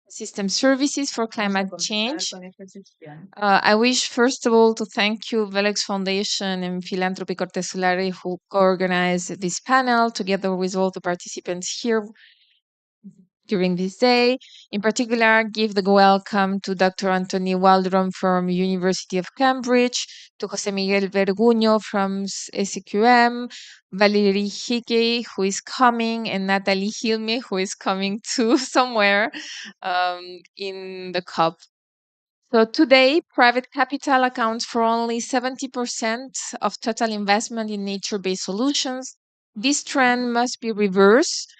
System services for climate change. I wish, first of all, to thank you, Velex Foundation and Philanthropy Cortesolari, who co-organized this panel together with all the participants here during this day. In particular, give the welcome to Dr. Anthony Waldron from University of Cambridge, to Jose Miguel Verguño from SQM, Valerie Hickey, who is coming, and Natalie Hilme, who is coming too somewhere in the COP. So today, private capital accounts for only 70% of total investment in nature-based solutions. This trend must be reversed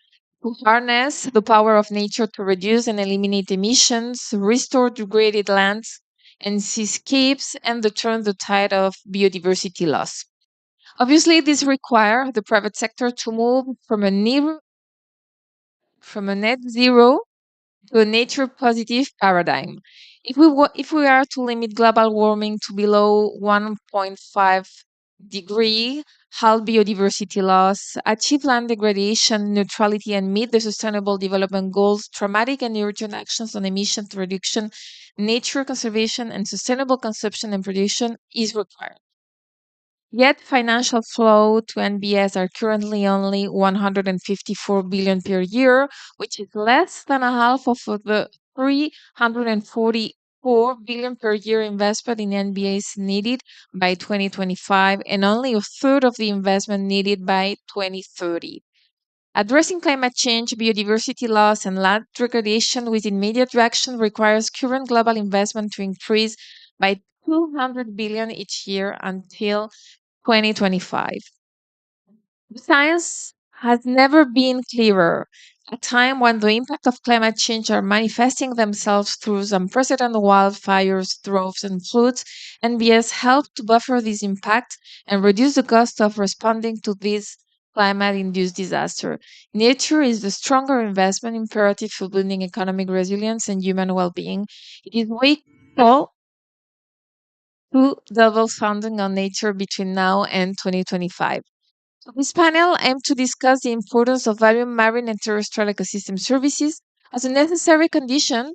to harness the power of nature to reduce and eliminate emissions, restore degraded lands and seascapes, and to turn the tide of biodiversity loss. Obviously, this requires the private sector to move from a net zero to a nature positive paradigm. If we are to limit global warming to below 1.5 degree, halt biodiversity loss, achieve land degradation neutrality, and meet the Sustainable Development Goals, dramatic and urgent actions on emission reduction, nature conservation, and sustainable consumption and production is required. Yet financial flow to NBS are currently only 154 billion per year, which is less than a half of the 344 billion per year investment in NBS needed by 2025 and only a third of the investment needed by 2030. Addressing climate change, biodiversity loss, and land degradation with immediate action requires current global investment to increase by 200 billion each year until 2025. The science has never been clearer. A time when the impact of climate change are manifesting themselves through unprecedented wildfires, droughts, and floods, NBS helped to buffer this impact and reduce the cost of responding to this climate-induced disaster. Nature is the stronger investment imperative for building economic resilience and human well-being. It is vital to double funding on nature between now and 2025. So this panel aimed to discuss the importance of valuing marine and terrestrial ecosystem services as a necessary condition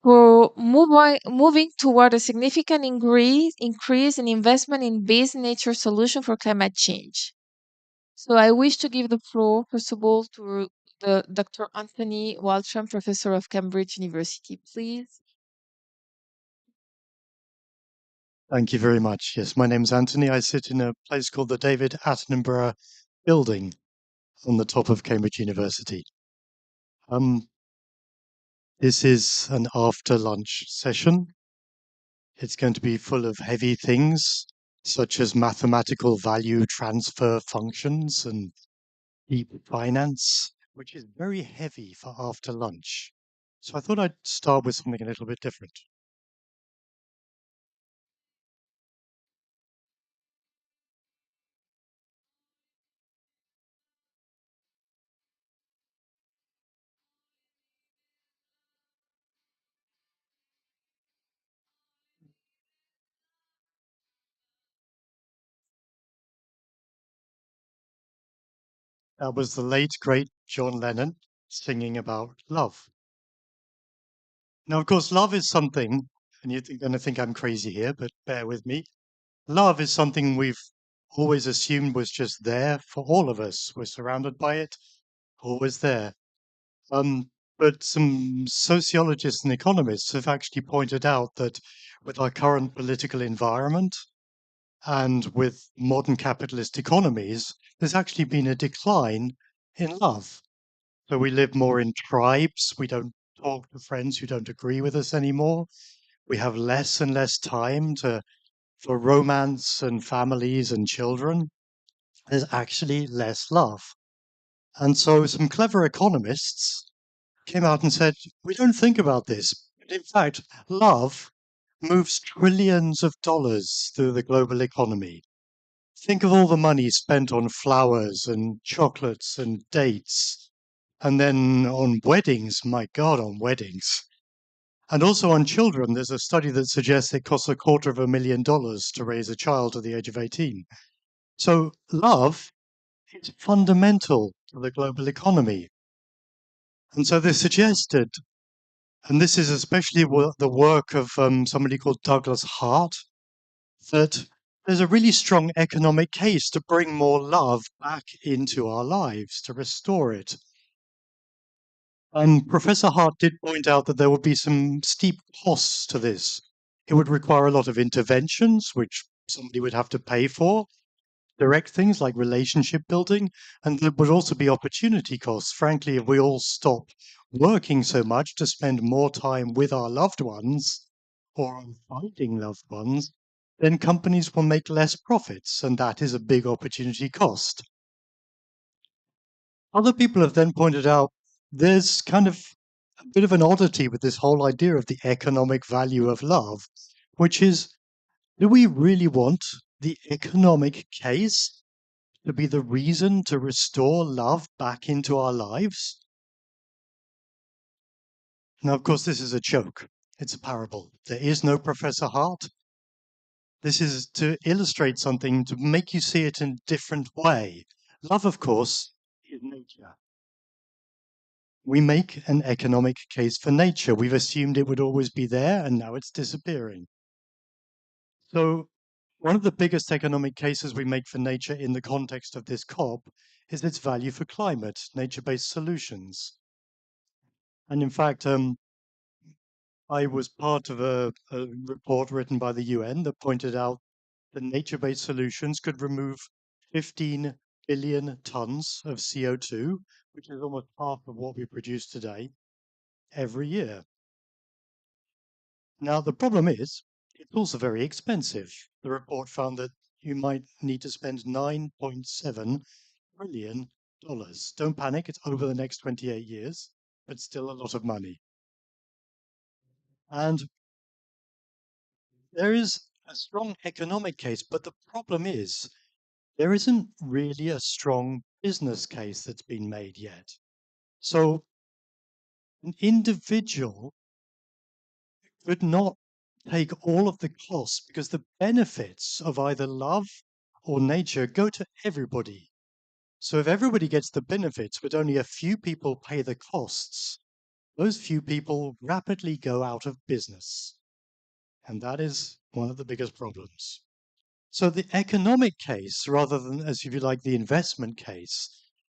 for moving toward a significant increase in investment in base nature solution for climate change. So I wish to give the floor, first of all, to the Dr. Anthony Waldron, professor of Cambridge University, please. Thank you very much. Yes, my name is Anthony. I sit in a place called the David Attenborough Building on the top of Cambridge University. This is an after lunch session. It's going to be full of heavy things, such as mathematical value transfer functions and deep finance, which is very heavy for after lunch. So I thought I'd start with something a little bit different. That was the late, great John Lennon singing about love. Now, of course, love is something, and you're going to think I'm crazy here, but bear with me. Love is something we've always assumed was just there for all of us. We're surrounded by it, always there. But some sociologists and economists have actually pointed out that with our current political environment and with modern capitalist economies, there's actually been a decline in love. So we live more in tribes. We don't talk to friends who don't agree with us anymore. We have less and less time for romance and families and children. There's actually less love. And so some clever economists came out and said, we don't think about this. But in fact, love moves trillions of dollars through the global economy. Think of all the money spent on flowers and chocolates and dates. And then on weddings, my God, on weddings. And also on children, there's a study that suggests it costs $250,000 to raise a child to the age of 18. So love is fundamental to the global economy. And so they suggested And this is especially the work of somebody called Douglas Hart, that there's a really strong economic case to bring more love back into our lives, to restore it. And Professor Hart did point out that there would be some steep costs to this. It would require a lot of interventions, which somebody would have to pay for, direct things like relationship building, and there would also be opportunity costs. Frankly, if we all stop working so much to spend more time with our loved ones or on finding loved ones, then companies will make less profits, and that is a big opportunity cost. Other people have then pointed out there's kind of a bit of an oddity with this whole idea of the economic value of love, which is, do we really want the economic case to be the reason to restore love back into our lives? Now, of course, this is a joke. It's a parable. There is no Professor Hart. This is to illustrate something, to make you see it in a different way. Love, of course, is nature. We make an economic case for nature. We've assumed it would always be there, and now it's disappearing. So, one of the biggest economic cases we make for nature in the context of this COP is its value for climate, nature-based solutions. And in fact, I was part of a report written by the UN that pointed out that nature-based solutions could remove 15 billion tons of CO2, which is almost half of what we produce today, every year. Now, the problem is, it's also very expensive. The report found that you might need to spend $9.7 trillion. Don't panic, it's over the next 28 years, but still a lot of money. And there is a strong economic case, but the problem is there isn't really a strong business case that's been made yet. So an individual could not take all of the costs because the benefits of either love or nature go to everybody. So if everybody gets the benefits, but only a few people pay the costs, those few people rapidly go out of business. And that is one of the biggest problems. So the economic case, rather than, as if you like, the investment case,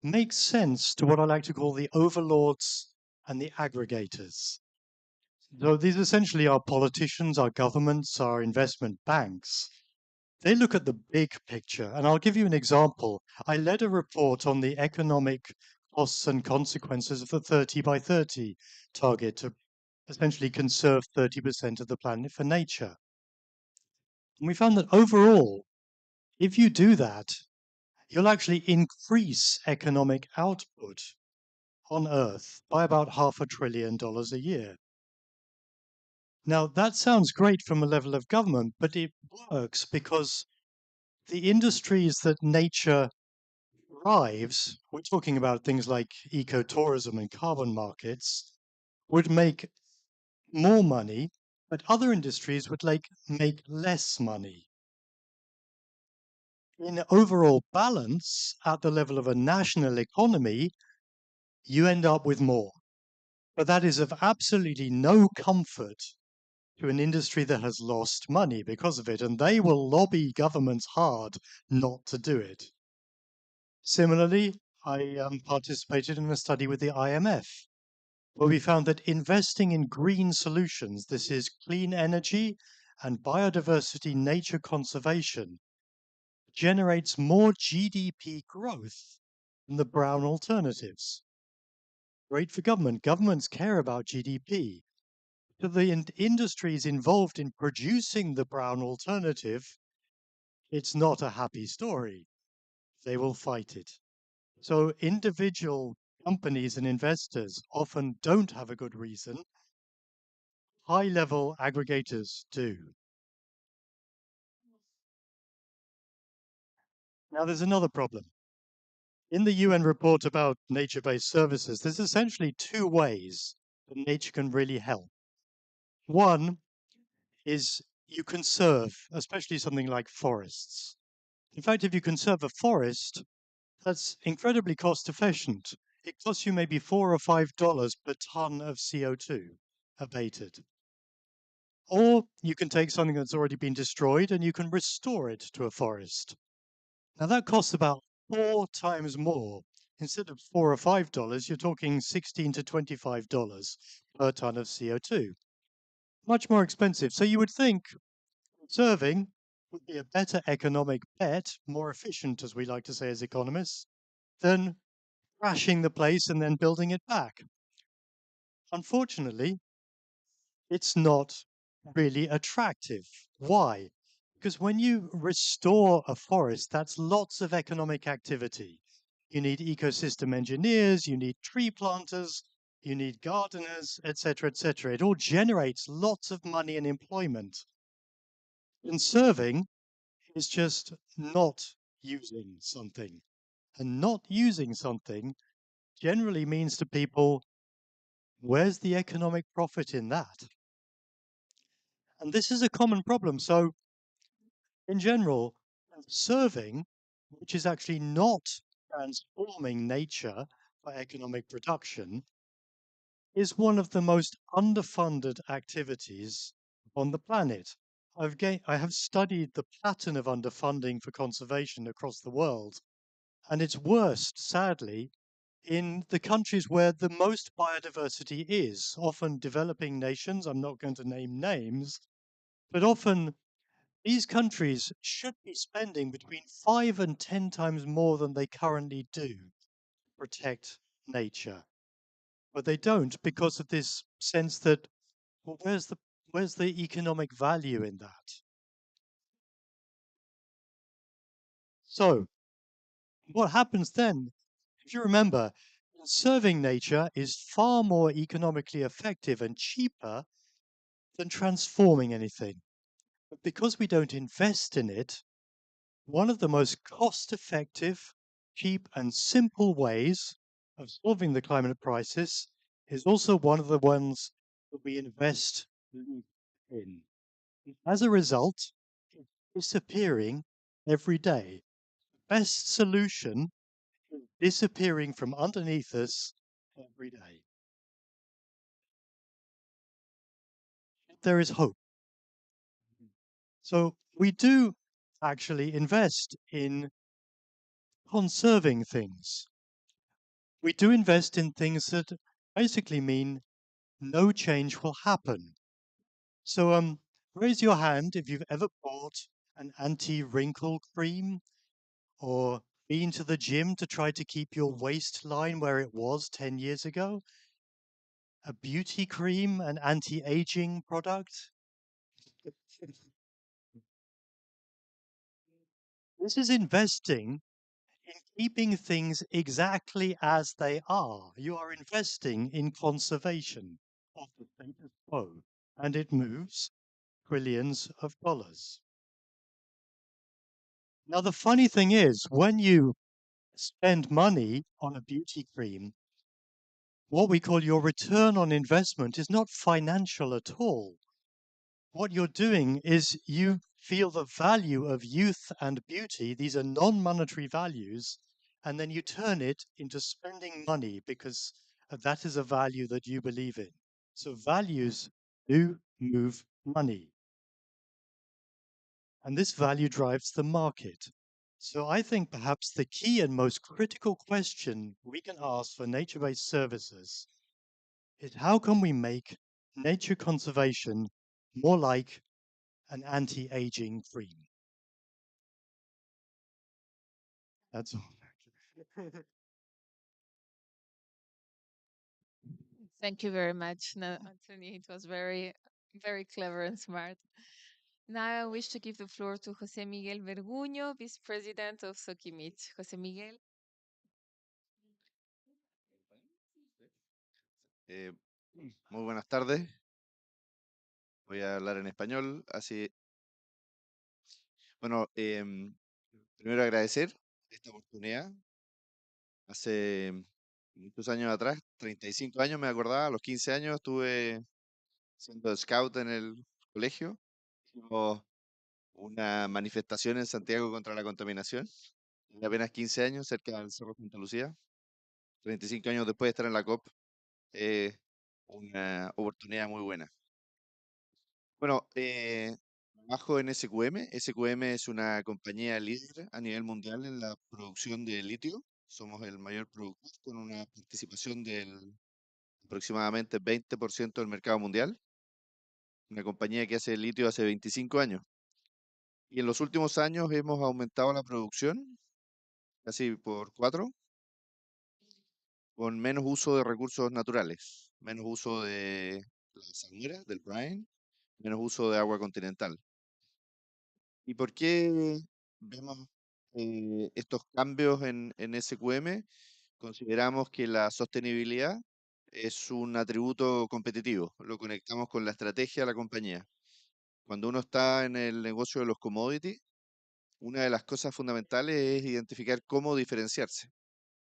makes sense to what I like to call the overlords and the aggregators. So these essentially are politicians, our governments, our investment banks. They look at the big picture. And I'll give you an example. I led a report on the economic costs and consequences of the 30 by 30 target to essentially conserve 30% of the planet for nature. And we found that overall, if you do that, you'll actually increase economic output on Earth by about $500 billion a year. Now, that sounds great from a level of government, but it works because the industries that nature drives, we're talking about things like ecotourism and carbon markets, would make more money, but other industries would make less money. In overall balance, at the level of a national economy, you end up with more. But that is of absolutely no comfort to an industry that has lost money because of it, and they will lobby governments hard not to do it. Similarly, I participated in a study with the IMF, where we found that investing in green solutions, this is clean energy and biodiversity nature conservation, generates more GDP growth than the brown alternatives. Great for government. Governments care about GDP. To the industries involved in producing the brown alternative, it's not a happy story. They will fight it. So individual companies and investors often don't have a good reason. High-level aggregators do. Now, there's another problem. In the UN report about nature-based services, there's essentially two ways that nature can really help. One is you conserve, especially something like forests. In fact, if you conserve a forest, that's incredibly cost efficient. It costs you maybe $4 or $5 per ton of CO2. abated. Or you can take something that's already been destroyed and you can restore it to a forest. Now that costs about 4 times more. Instead of $4 or $5, you're talking $16 to $25 per ton of CO2. Much more expensive. So you would think conserving would be a better economic bet, more efficient, as we like to say as economists, than crashing the place and then building it back. Unfortunately, it's not really attractive. Why? Because when you restore a forest, that's lots of economic activity. You need ecosystem engineers, you need tree planters, you need gardeners, etc., etc. It all generates lots of money and employment. Conserving is just not using something. And not using something generally means to people, where's the economic profit in that? And this is a common problem. So in general, conserving, which is actually not transforming nature for economic production, is one of the most underfunded activities on the planet. I have studied the pattern of underfunding for conservation across the world, and it's worst, sadly, in the countries where the most biodiversity is, often developing nations. I'm not going to name names, but often these countries should be spending between 5 and 10 times more than they currently do to protect nature. But they don't because of this sense that, well, where's the economic value in that? So what happens then? If you remember, conserving nature is far more economically effective and cheaper than transforming anything. But because we don't invest in it, one of the most cost-effective, cheap, and simple ways of solving the climate crisis is also one of the ones that we invest in. As a result, it's disappearing every day. Best solution is disappearing from underneath us every day. There is hope. So we do actually invest in conserving things. We do invest in things that basically mean no change will happen. So raise your hand if you've ever bought an anti-wrinkle cream or been to the gym to try to keep your waistline where it was 10 years ago. A beauty cream, an anti-aging product. This is investing in keeping things exactly as they are. You are investing in conservation of the status quo, and it moves trillions of dollars. Now, the funny thing is, when you spend money on a beauty cream, what we call your return on investment is not financial at all. What you're doing is you feel the value of youth and beauty. These are non-monetary values, and then you turn it into spending money because that is a value that you believe in. So values do move money, and this value drives the market. So I think perhaps the key and most critical question we can ask for nature-based services is how can we make nature conservation more like an anti-aging cream? That's all. Thank you very much, Anthony. It was very, very clever and smart. Now I wish to give the floor to José Miguel Verguño, Vice President of Sokimich. José Miguel. Eh, Muy buenas tardes. Voy a hablar en español. Así, bueno, primero agradecer esta oportunidad. Hace muchos años atrás, 35 años me acordaba, a los 15 años estuve siendo scout en el colegio. Hicimos una manifestación en Santiago contra la contaminación. Tenía apenas 15 años, cerca del Cerro Santa Lucía. 35 años después de estar en la COP. una oportunidad muy buena. Bueno, trabajo en SQM. SQM es una compañía líder a nivel mundial en la producción de litio. Somos el mayor productor con una participación del aproximadamente 20% del mercado mundial. Una compañía que hace litio hace 25 años. Y en los últimos años hemos aumentado la producción casi por 4, con menos uso de recursos naturales, menos uso de la salmuera, del brine, menos uso de agua continental. ¿Y por qué vemos estos cambios en SQM? Consideramos que la sostenibilidad es un atributo competitivo, lo conectamos con la estrategia de la compañía. Cuando uno está en el negocio de los commodities, una de las cosas fundamentales es identificar cómo diferenciarse.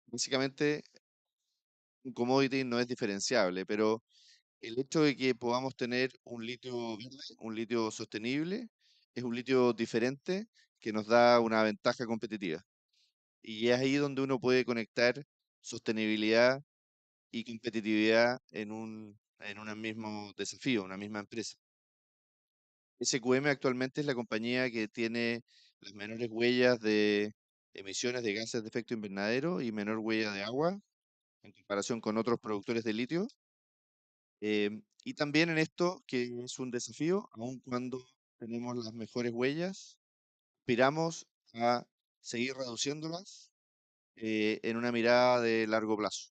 Básicamente, un commodity no es diferenciable, pero el hecho de que podamos tener un litio verde, un litio sostenible, es un litio diferente que nos da una ventaja competitiva. Y es ahí donde uno puede conectar sostenibilidad y competitividad en un mismo desafío, una misma empresa. SQM actualmente es la compañía que tiene las menores huellas de emisiones de gases de efecto invernadero y menor huella de agua en comparación con otros productores de litio. Y también en esto, que es un desafío, aun cuando tenemos las mejores huellas, aspiramos a seguir reduciéndolas en una mirada de largo plazo.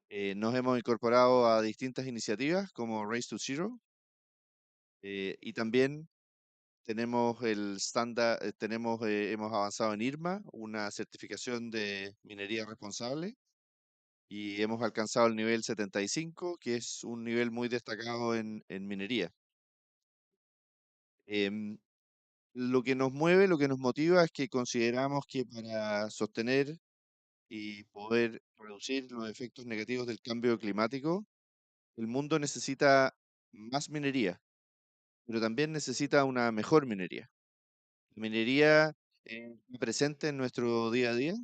Nos hemos incorporado a distintas iniciativas como Race to Zero, y también tenemos el estándar, hemos avanzado en IRMA, una certificación de minería responsable, y hemos alcanzado el nivel 75, que es un nivel muy destacado en minería. Em, lo que nos mueve, lo que nos motiva es que consideramos que para sostener y poder reducir los efectos negativos del cambio climático, el mundo necesita más minería, pero también necesita una mejor minería. La minería presente en nuestro día a día,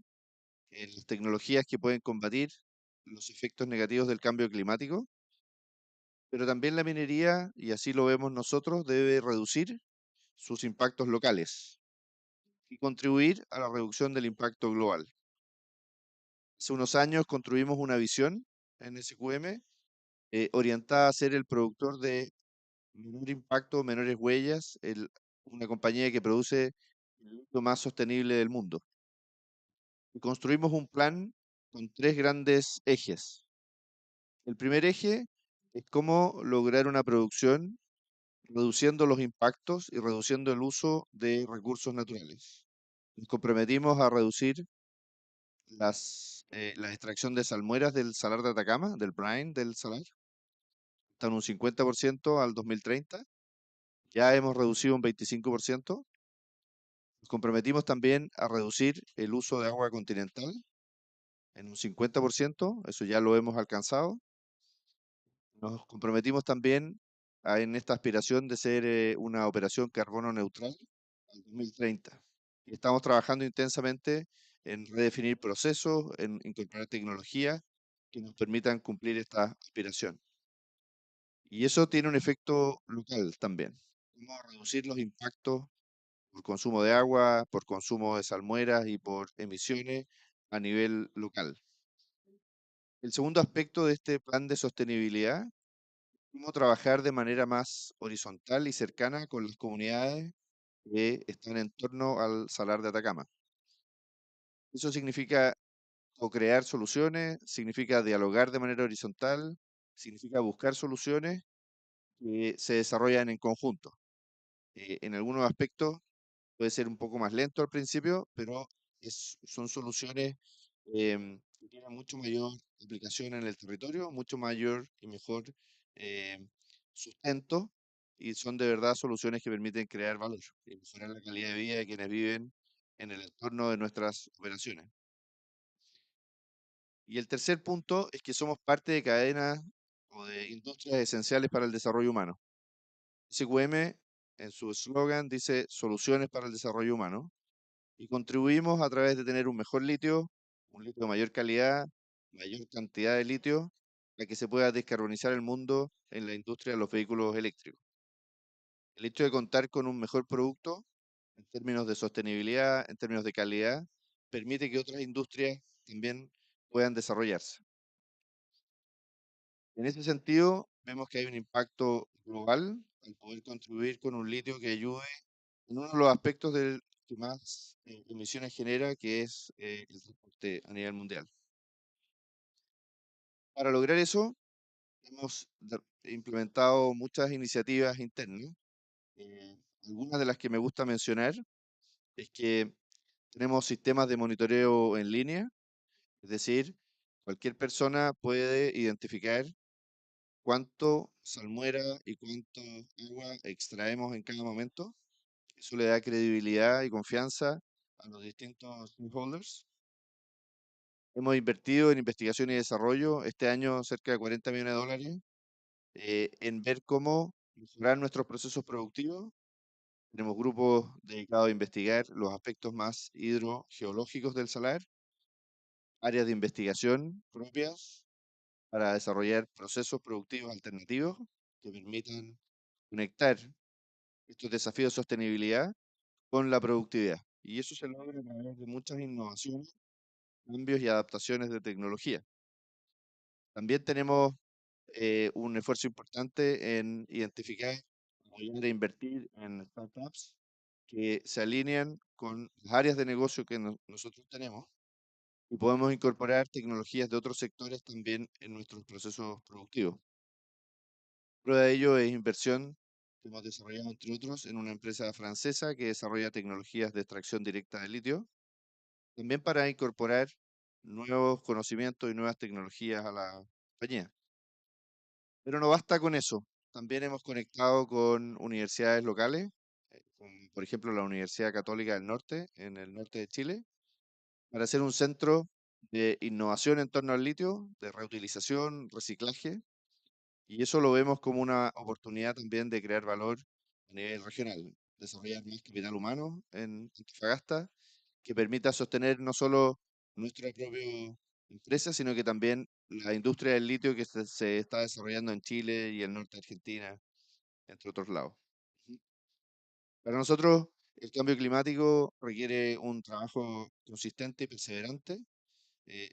en las tecnologías que pueden combatir los efectos negativos del cambio climático, pero también la minería, y así lo vemos nosotros, debe reducir sus impactos locales y contribuir a la reducción del impacto global. Hace unos años construimos una visión en SQM orientada a ser el productor de menor impacto, menores huellas, una compañía que produce el litio más sostenible del mundo. Y construimos un plan con 3 grandes ejes. El primer eje es cómo lograr una producción reduciendo los impactos y reduciendo el uso de recursos naturales. Nos comprometimos a reducir la extracción de salmueras del salar de Atacama, del brine del salar, hasta en un 50% al 2030. Ya hemos reducido un 25%. Nos comprometimos también a reducir el uso de agua continental en un 50%, eso ya lo hemos alcanzado. Nos comprometimos también en esta aspiración de ser una operación carbono neutral al 2030. Y estamos trabajando intensamente en redefinir procesos, en incorporar tecnologías que nos permitan cumplir esta aspiración. Y eso tiene un efecto local también. Cómo reducir los impactos por consumo de agua, por consumo de salmueras y por emisiones a nivel local. El segundo aspecto de este plan de sostenibilidad, cómo trabajar de manera más horizontal y cercana con las comunidades que están en torno al salar de Atacama. Eso significa co-crear soluciones, significa dialogar de manera horizontal, significa buscar soluciones que se desarrollan en conjunto. En algunos aspectos puede ser un poco más lento al principio, pero son soluciones que tienen mucho mayor aplicación en el territorio, mucho mayor y mejor em, sustento, y son de verdad soluciones que permiten crear valor y mejorar la calidad de vida de quienes viven en el entorno de nuestras operaciones. Y el tercer punto es que somos parte de cadenas o de industrias esenciales para el desarrollo humano. SQM en su eslogan dice soluciones para el desarrollo humano, y contribuimos a través de tener un mejor litio, un litio de mayor calidad, mayor cantidad de litio, a que se pueda descarbonizar el mundo en la industria de los vehículos eléctricos. El hecho de contar con un mejor producto en términos de sostenibilidad, en términos de calidad, permite que otras industrias también puedan desarrollarse. En ese sentido, vemos que hay un impacto global al poder contribuir con un litio que ayude en uno de los aspectos que más emisiones genera, que es el transporte a nivel mundial. Para lograr eso, hemos implementado muchas iniciativas internas. Algunas de las que me gusta mencionar es que tenemos sistemas de monitoreo en línea, es decir, cualquier persona puede identificar cuánto salmuera y cuánto agua extraemos en cada momento. Eso le da credibilidad y confianza a los distintos stakeholders. Hemos invertido en investigación y desarrollo este año cerca de 40 millones de dólares en ver cómo mejorar nuestros procesos productivos. Tenemos grupos dedicados a investigar los aspectos más hidrogeológicos del salar, áreas de investigación propias para desarrollar procesos productivos alternativos que permitan conectar estos desafíos de sostenibilidad con la productividad. Y eso se logra a través de muchas innovaciones, cambios y adaptaciones de tecnología. También tenemos un esfuerzo importante en identificar, apoyar e invertir en startups que se alinean con las áreas de negocio que nosotros tenemos y podemos incorporar tecnologías de otros sectores también en nuestros procesos productivos. Prueba de ello es inversión que hemos desarrollado, entre otros, en una empresa francesa que desarrolla tecnologías de extracción directa de litio, también para incorporar nuevos conocimientos y nuevas tecnologías a la compañía. Pero no basta con eso. También hemos conectado con universidades locales, como por ejemplo la Universidad Católica del Norte, en el norte de Chile, para hacer un centro de innovación en torno al litio, de reutilización, reciclaje, y eso lo vemos como una oportunidad también de crear valor a nivel regional, desarrollar más capital humano en Antofagasta, que permita sostener no solo nuestra propia empresa, sino que también la industria del litio que se está desarrollando en Chile y el norte de Argentina, entre otros lados. Ujú. Para nosotros, el cambio climático requiere un trabajo consistente y perseverante.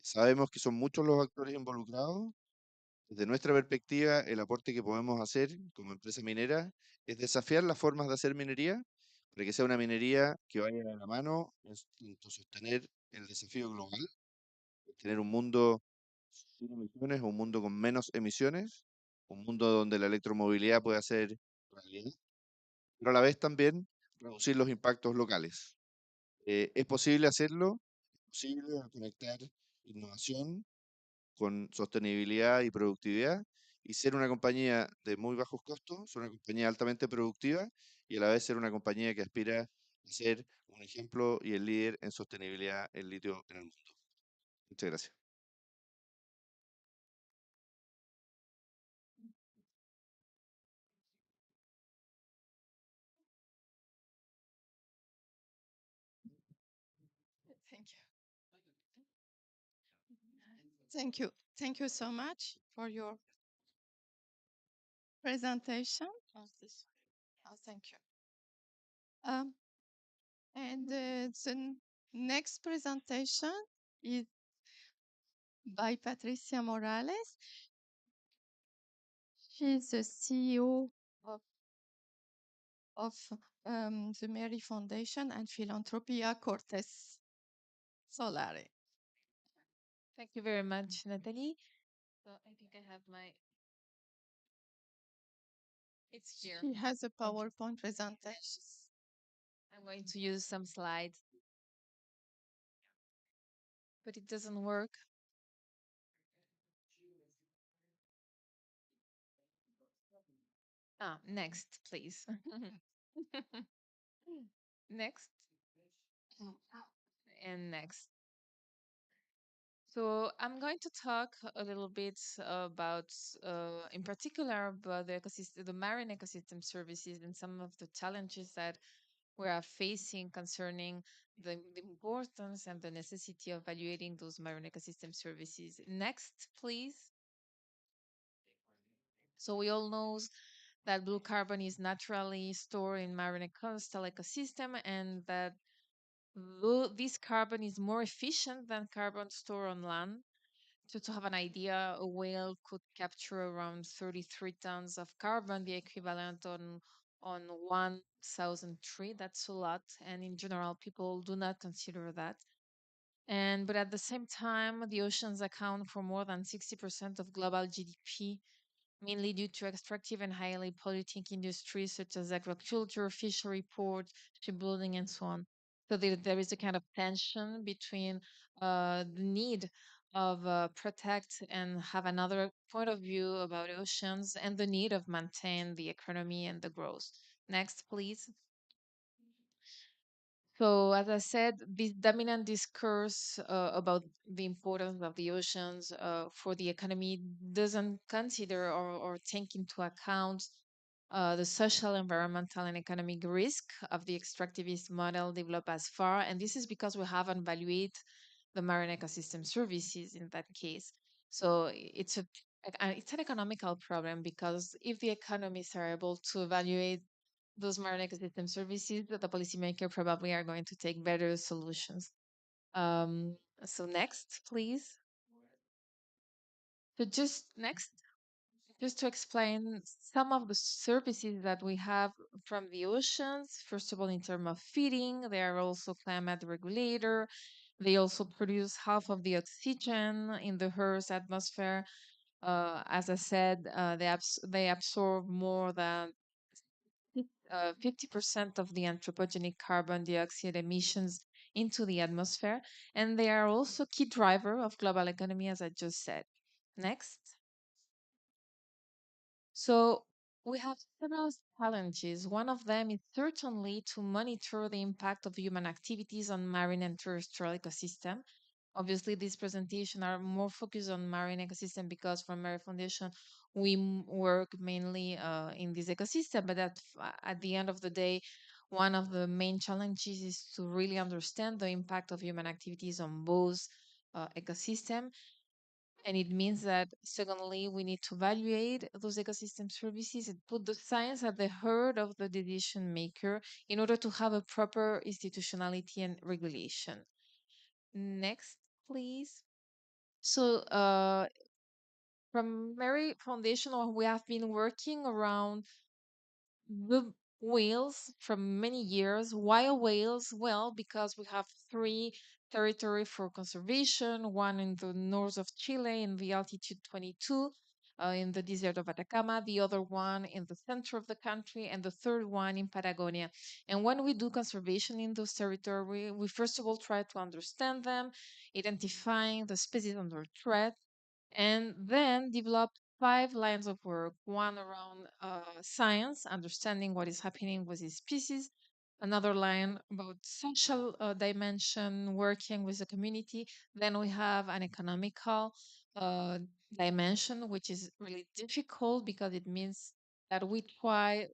Sabemos que son muchos los actores involucrados. Desde nuestra perspectiva, el aporte que podemos hacer como empresa minera es desafiar las formas de hacer minería para que sea una minería que vaya de la mano en sostener el desafío global, tener un mundo sin emisiones, un mundo con menos emisiones, un mundo donde la electromovilidad pueda ser realidad, pero a la vez también reducir los impactos locales. Es posible hacerlo, es posible conectar innovación con sostenibilidad y productividad y ser una compañía de muy bajos costos, ser una compañía altamente productiva y a la vez ser una compañía que aspira a ser un ejemplo y el líder en sostenibilidad en litio en el mundo. Muchas gracias. Thank you. Thank you. Thank you so much for your presentation. Thank you. And the next presentation is by Patricia Morales. She's the CEO of the Mary Foundation and Philanthropia Cortes Solare. Thank you very much, Natalie. So I think I have it's here. She has a PowerPoint presentation. I'm going to use some slides, but it doesn't work. Next, please. Next and next. So I'm going to talk a little bit about, in particular, about the marine ecosystem services and some of the challenges that we are facing concerning the importance and the necessity of evaluating those marine ecosystem services. Next, please. So we all know that blue carbon is naturally stored in marine and coastal ecosystem, and that this carbon is more efficient than carbon stored on land. To have an idea, a whale could capture around 33 tons of carbon, the equivalent on 1,000 tree. That's a lot, and in general, people do not consider that. And but at the same time, the oceans account for more than 60% of global GDP, mainly due to extractive and highly polluting industries such as agriculture, fishery, port, shipbuilding, and so on. So there is a kind of tension between the need of protect and have another point of view about oceans and the need of maintain the economy and the growth. Next, please. So, as I said, this dominant discourse about the importance of the oceans for the economy doesn't consider or take into account the social, environmental, and economic risk of the extractivist model developed as far. And this is because we haven't valued the marine ecosystem services in that case. So it's an economical problem because if the economies are able to evaluate those marine ecosystem services, the policymaker probably are going to take better solutions. So next, please. So just next, just to explain some of the services that we have from the oceans. First of all, in terms of feeding, they are also climate regulator. They also produce half of the oxygen in the Earth's atmosphere. As I said, they absorb more than 50% of the anthropogenic carbon dioxide emissions into the atmosphere, and they are also key driver of global economy, as I just said. Next. So we have several challenges. One of them is certainly to monitor the impact of human activities on marine and terrestrial ecosystem. Obviously, these presentations are more focused on marine ecosystem because from Marine Foundation, we work mainly in this ecosystem. But at the end of the day, one of the main challenges is to really understand the impact of human activities on both ecosystem. And it means that, secondly, we need to evaluate those ecosystem services and put the science at the heart of the decision maker in order to have a proper institutionality and regulation. Next, please. So, from Mary Foundation, we have been working around the whales from many years. Why whales? Well, because we have three territory for conservation, one in the north of Chile in the altitude 22, in the desert of Atacama, the other one in the center of the country, and the third one in Patagonia. And when we do conservation in those territories, we first of all try to understand them, identifying the species under threat, and then developed five lines of work: one around science, understanding what is happening with these species; another line about social dimension, working with the community; then we have an economical uh, dimension, which is really difficult because it means that we try,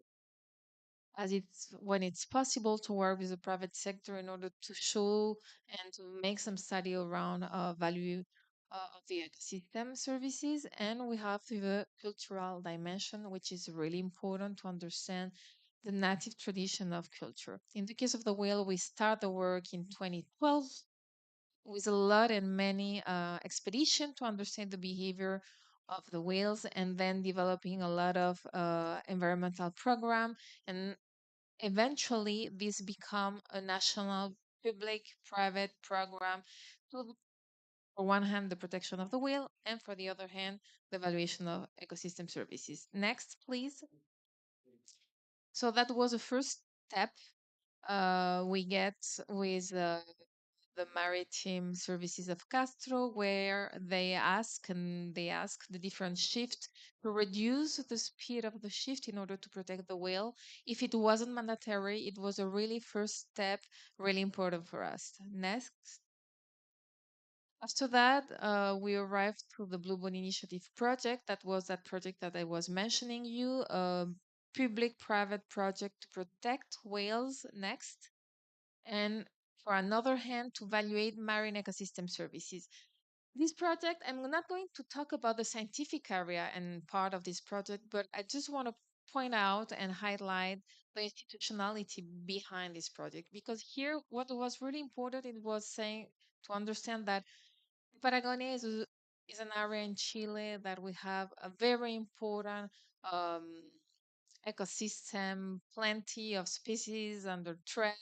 as it's when it's possible, to work with the private sector in order to show and to make some study around value of the ecosystem services. And we have the cultural dimension, which is really important to understand the native tradition of culture. In the case of the whale, we start the work in 2012 with a lot and many expedition to understand the behavior of the whales, and then developing a lot of environmental program, and eventually this become a national public-private program to, for one hand, the protection of the whale, and for the other hand, the evaluation of ecosystem services. Next, please. So that was the first step we get with the maritime services of Castro, where they ask the different shift to reduce the speed of the shift in order to protect the whale. If it wasn't mandatory, it was a really first step, really important for us. Next. After that, we arrived to the Blue Bone Initiative project. That was that project that I was mentioning you, a public-private project to protect whales. Next. And for another hand, to evaluate marine ecosystem services. This project, I'm not going to talk about the scientific area and part of this project, but I just want to point out and highlight the institutionality behind this project. Because here, what was really important, it was saying to understand that Patagonia is an area in Chile that we have a very important um, ecosystem, plenty of species under threat.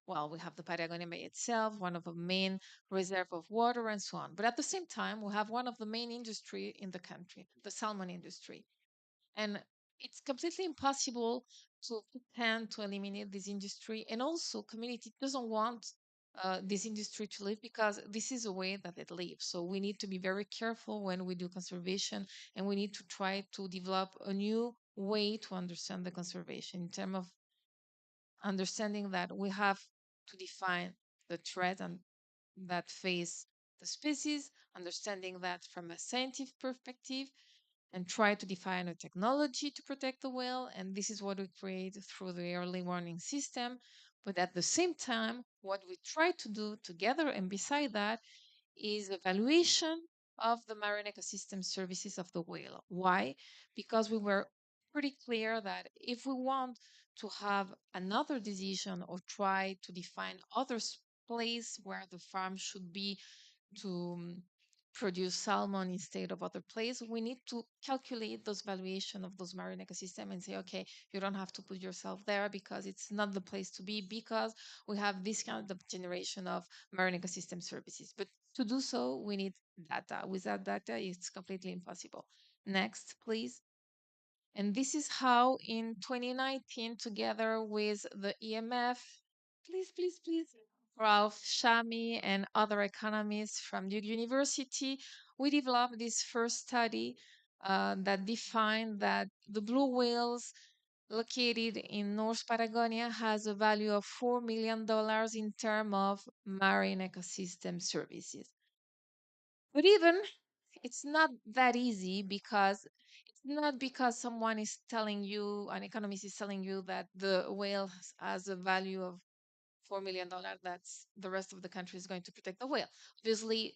Well, we have the Patagonia by itself, one of the main reserve of water and so on. But at the same time, we have one of the main industry in the country, the salmon industry. And it's completely impossible to pretend to eliminate this industry. And also, community doesn't want this industry to live because this is a way that it lives. So we need to be very careful when we do conservation, and we need to try to develop a new way to understand the conservation in terms of understanding that we have to define the threat and that face the species, understanding that from a scientific perspective, and try to define a technology to protect the whale. And this is what we create through the early warning system. But at the same time, what we try to do together and beside that is evaluation of the marine ecosystem services of the whale. Why? Because we were pretty clear that if we want to have another decision or try to define other place where the farm should be to produce salmon instead of other place, we need to calculate those valuation of those marine ecosystem and say, okay, you don't have to put yourself there because it's not the place to be because we have this kind of generation of marine ecosystem services. But to do so, we need data. Without data, it's completely impossible. Next, please. And this is how in 2019, together with the EMF, please, Ralph Shami and other economists from Duke University, we developed this first study that defined that the blue whales located in North Patagonia has a value of $4 million in terms of marine ecosystem services. But even it's not that easy because it's not because someone is telling you, an economist is telling you that the whale has a value of $4 million, that's the rest of the country is going to protect the whale. Obviously,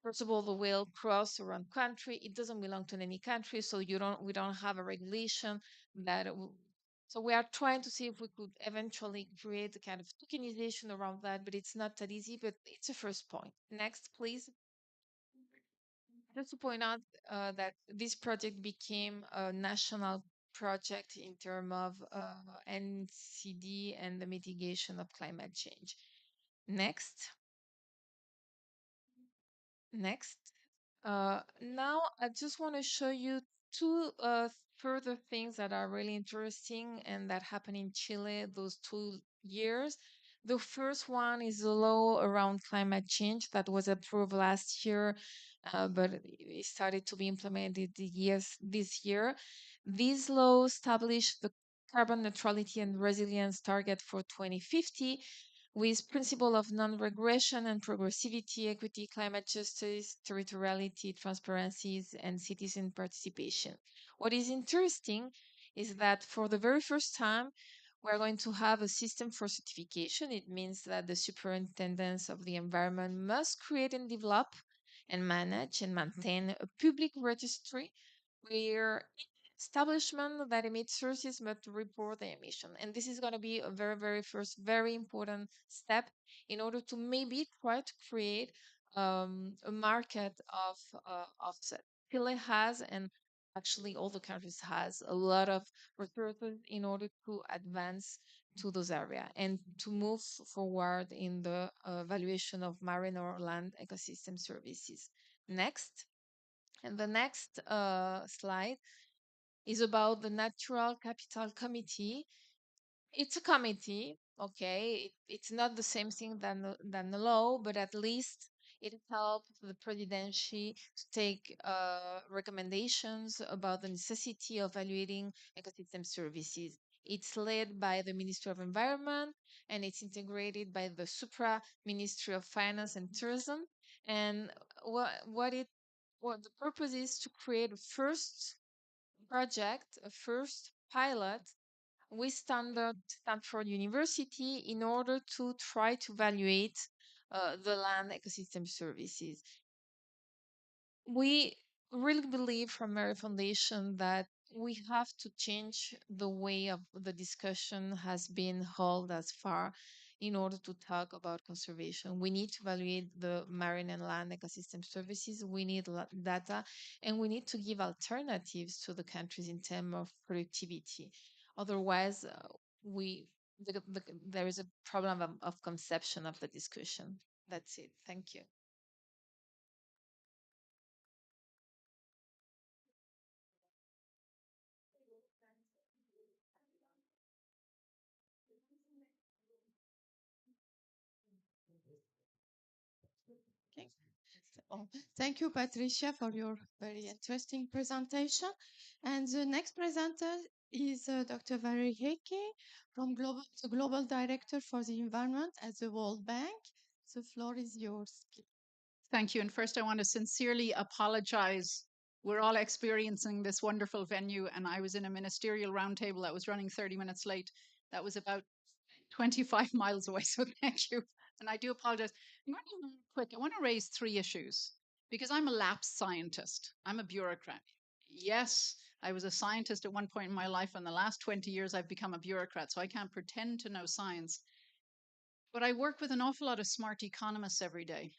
first of all, the whale cross around country. It doesn't belong to any country, so we don't have a regulation that. So we are trying to see if we could eventually create a kind of tokenization around that, but it's not that easy. But it's a first point. Next, please. Just to point out that this project became a national project in terms of NCD and the mitigation of climate change. Next, next. Now I just want to show you two further things that are really interesting and that happened in Chile those 2 years. The first one is a law around climate change that was approved last year, but it started to be implemented this year. This law established the carbon neutrality and resilience target for 2050 with principle of non-regression and progressivity, equity, climate justice, territoriality, transparencies, and citizen participation. What is interesting is that for the very first time, we're going to have a system for certification. It means that the superintendents of the environment must create and develop and manage and maintain a public registry where establishment that emit sources must report the emission. And this is going to be a very, very first, very important step in order to maybe try to create a market of offset. Chile has, and actually all the countries has a lot of resources in order to advance to those areas and to move forward in the valuation of marine or land ecosystem services. Next. And the next slide is about the Natural Capital Committee. It's a committee, okay. It's not the same thing than the law, but at least it helps the presidency to take recommendations about the necessity of evaluating ecosystem services. It's led by the Ministry of Environment and it's integrated by the Supra Ministry of Finance and Tourism. And what the purpose is to create a first project, a first pilot with Stanford University in order to try to evaluate the land ecosystem services. We really believe from Mary Foundation that we have to change the way of the discussion has been held as far in order to talk about conservation. We need to evaluate the marine and land ecosystem services. We need data, and we need to give alternatives to the countries in terms of productivity. Otherwise, we there is a problem of conception of the discussion. That's it. Thank you. Okay. Oh, thank you, Patricia, for your very interesting presentation. And the next presenter is Dr. Valerie Hickey from the Global Director for the Environment at the World Bank. The floor is yours. Thank you. And first, I want to sincerely apologize. We're all experiencing this wonderful venue, and I was in a ministerial roundtable that was running 30 minutes late. That was about 25 miles away. So thank you. And I do apologize. I'm going to be really quick. I want to raise three issues because I'm a lapsed scientist. I'm a bureaucrat. Yes, I was a scientist at one point in my life. In the last 20 years, I've become a bureaucrat. So I can't pretend to know science. But I work with an awful lot of smart economists every day.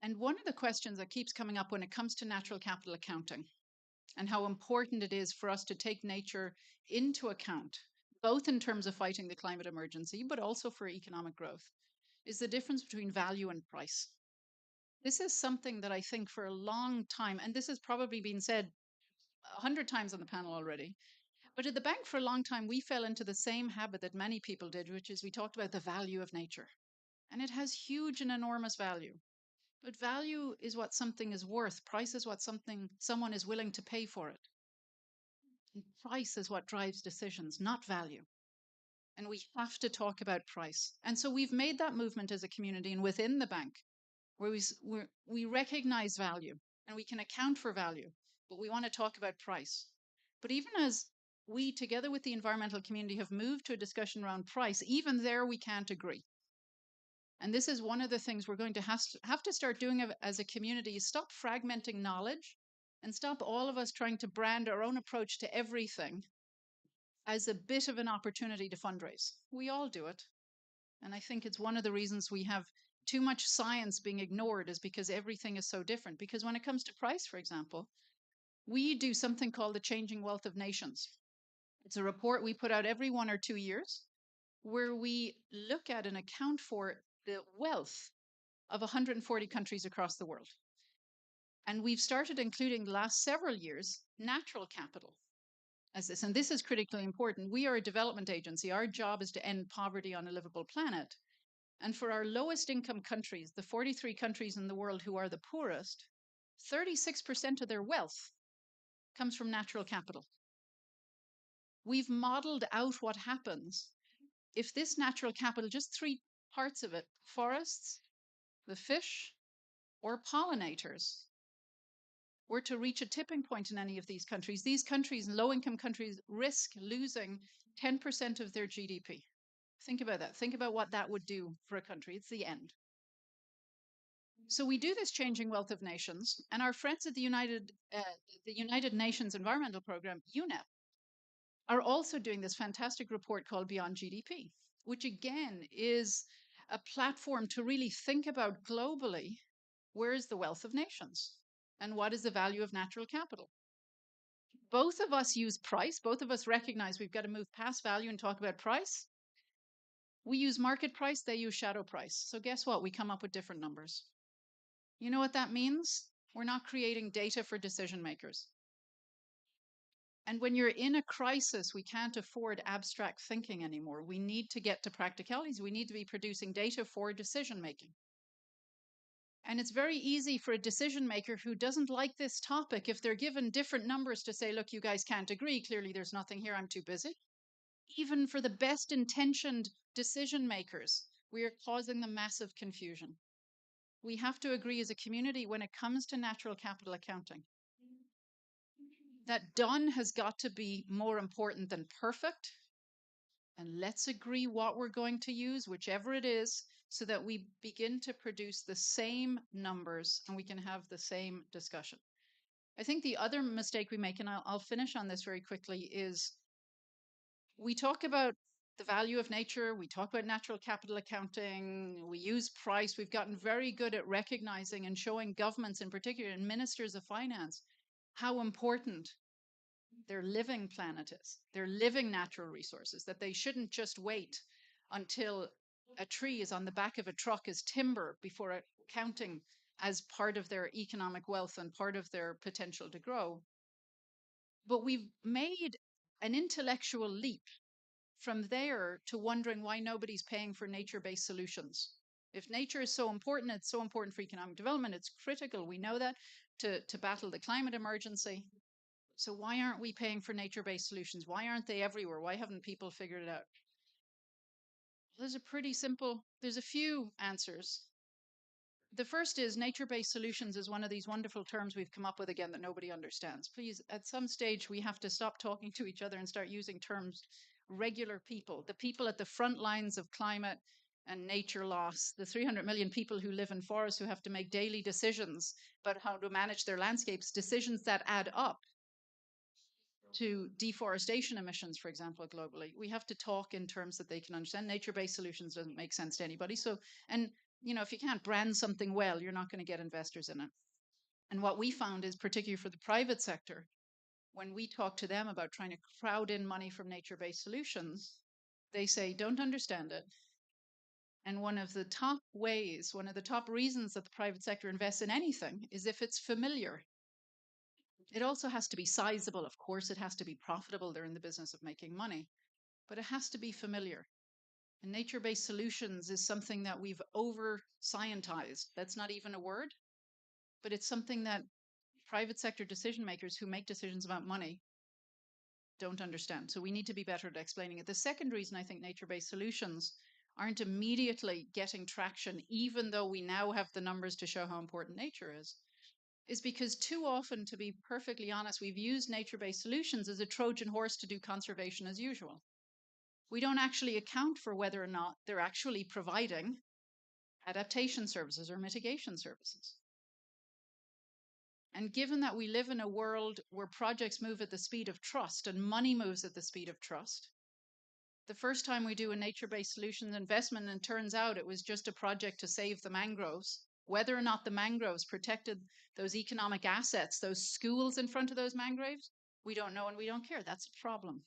And one of the questions that keeps coming up when it comes to natural capital accounting and how important it is for us to take nature into account, both in terms of fighting the climate emergency, but also for economic growth, is the difference between value and price. This is something that I think for a long time, and this has probably been said 100 times on the panel already, but at the bank for a long time, we fell into the same habit that many people did, which is we talked about the value of nature. And it has huge and enormous value. But value is what something is worth. Price is what someone is willing to pay for it. And price is what drives decisions, not value. And we have to talk about price. And so we've made that movement as a community and within the bank, where we recognize value and we can account for value, but we want to talk about price. But even as we, together with the environmental community, have moved to a discussion around price, even there we can't agree. And this is one of the things we're going to have to start doing as a community is stop fragmenting knowledge and stop all of us trying to brand our own approach to everything as a bit of an opportunity to fundraise. We all do it. And I think it's one of the reasons we have too much science being ignored is because everything is so different. Because when it comes to price, for example, we do something called the Changing Wealth of Nations. It's a report we put out every 1 or 2 years where we look at and account for the wealth of 140 countries across the world. And we've started including the last several years natural capital as this. And this is critically important. We are a development agency. Our job is to end poverty on a livable planet. And for our lowest income countries, the 43 countries in the world who are the poorest, 36% of their wealth comes from natural capital. We've modeled out what happens if this natural capital, just three parts of it, forests, the fish, or pollinators, were to reach a tipping point in any of these countries, low-income countries, risk losing 10% of their GDP. Think about that. Think about what that would do for a country. It's the end. So we do this Changing Wealth of Nations, and our friends at the United Nations Environmental Program, UNEP, are also doing this fantastic report called Beyond GDP, which again is a platform to really think about globally, where is the wealth of nations and what is the value of natural capital? Both of us use price. Both of us recognize we've got to move past value and talk about price. We use market price, they use shadow price. So guess what? We come up with different numbers. You know what that means? We're not creating data for decision makers. And when you're in a crisis, we can't afford abstract thinking anymore. We need to get to practicalities. We need to be producing data for decision making. And it's very easy for a decision maker who doesn't like this topic, if they're given different numbers, to say, look, you guys can't agree. Clearly, there's nothing here. I'm too busy. Even for the best intentioned decision makers, we are causing them massive confusion. We have to agree as a community when it comes to natural capital accounting that done has got to be more important than perfect. And let's agree what we're going to use, whichever it is, so that we begin to produce the same numbers and we can have the same discussion. I think the other mistake we make, and I'll finish on this very quickly, is we talk about the value of nature, we talk about natural capital accounting, we use price. We've gotten very good at recognizing and showing governments in particular and ministers of finance how important their living planet is, their living natural resources, that they shouldn't just wait until a tree is on the back of a truck as timber before counting as part of their economic wealth and part of their potential to grow. But we've made an intellectual leap from there to wondering why nobody's paying for nature-based solutions. If nature is so important, it's so important for economic development, it's critical, we know that, to battle the climate emergency. So why aren't we paying for nature-based solutions? Why aren't they everywhere? Why haven't people figured it out? Well, there's a few answers. The first is nature-based solutions is one of these wonderful terms we've come up with again that nobody understands. Please, at some stage, we have to stop talking to each other and start using terms regular people, the people at the front lines of climate and nature loss, the 300 million people who live in forests who have to make daily decisions about how to manage their landscapes, decisions that add up to deforestation emissions, for example, globally. We have to talk in terms that they can understand. Nature-based solutions doesn't make sense to anybody. So, and if you can't brand something well, you're not going to get investors in it. And what we found is, particularly for the private sector, when we talk to them about trying to crowd in money from nature-based solutions, they say, don't understand it. And one of the top reasons that the private sector invests in anything is if it's familiar. It also has to be sizable. Of course, it has to be profitable. They're in the business of making money, but it has to be familiar. And nature-based solutions is something that we've over-scientized. That's not even a word, but it's something that private sector decision makers who make decisions about money don't understand. So we need to be better at explaining it. The second reason I think nature-based solutions aren't immediately getting traction, even though we now have the numbers to show how important nature is because too often, to be perfectly honest, we've used nature-based solutions as a Trojan horse to do conservation as usual. We don't actually account for whether or not they're actually providing adaptation services or mitigation services. And given that we live in a world where projects move at the speed of trust and money moves at the speed of trust, the first time we do a nature-based solutions investment and it turns out it was just a project to save the mangroves, whether or not the mangroves protected those economic assets, those schools in front of those mangroves, we don't know and we don't care. That's a problem.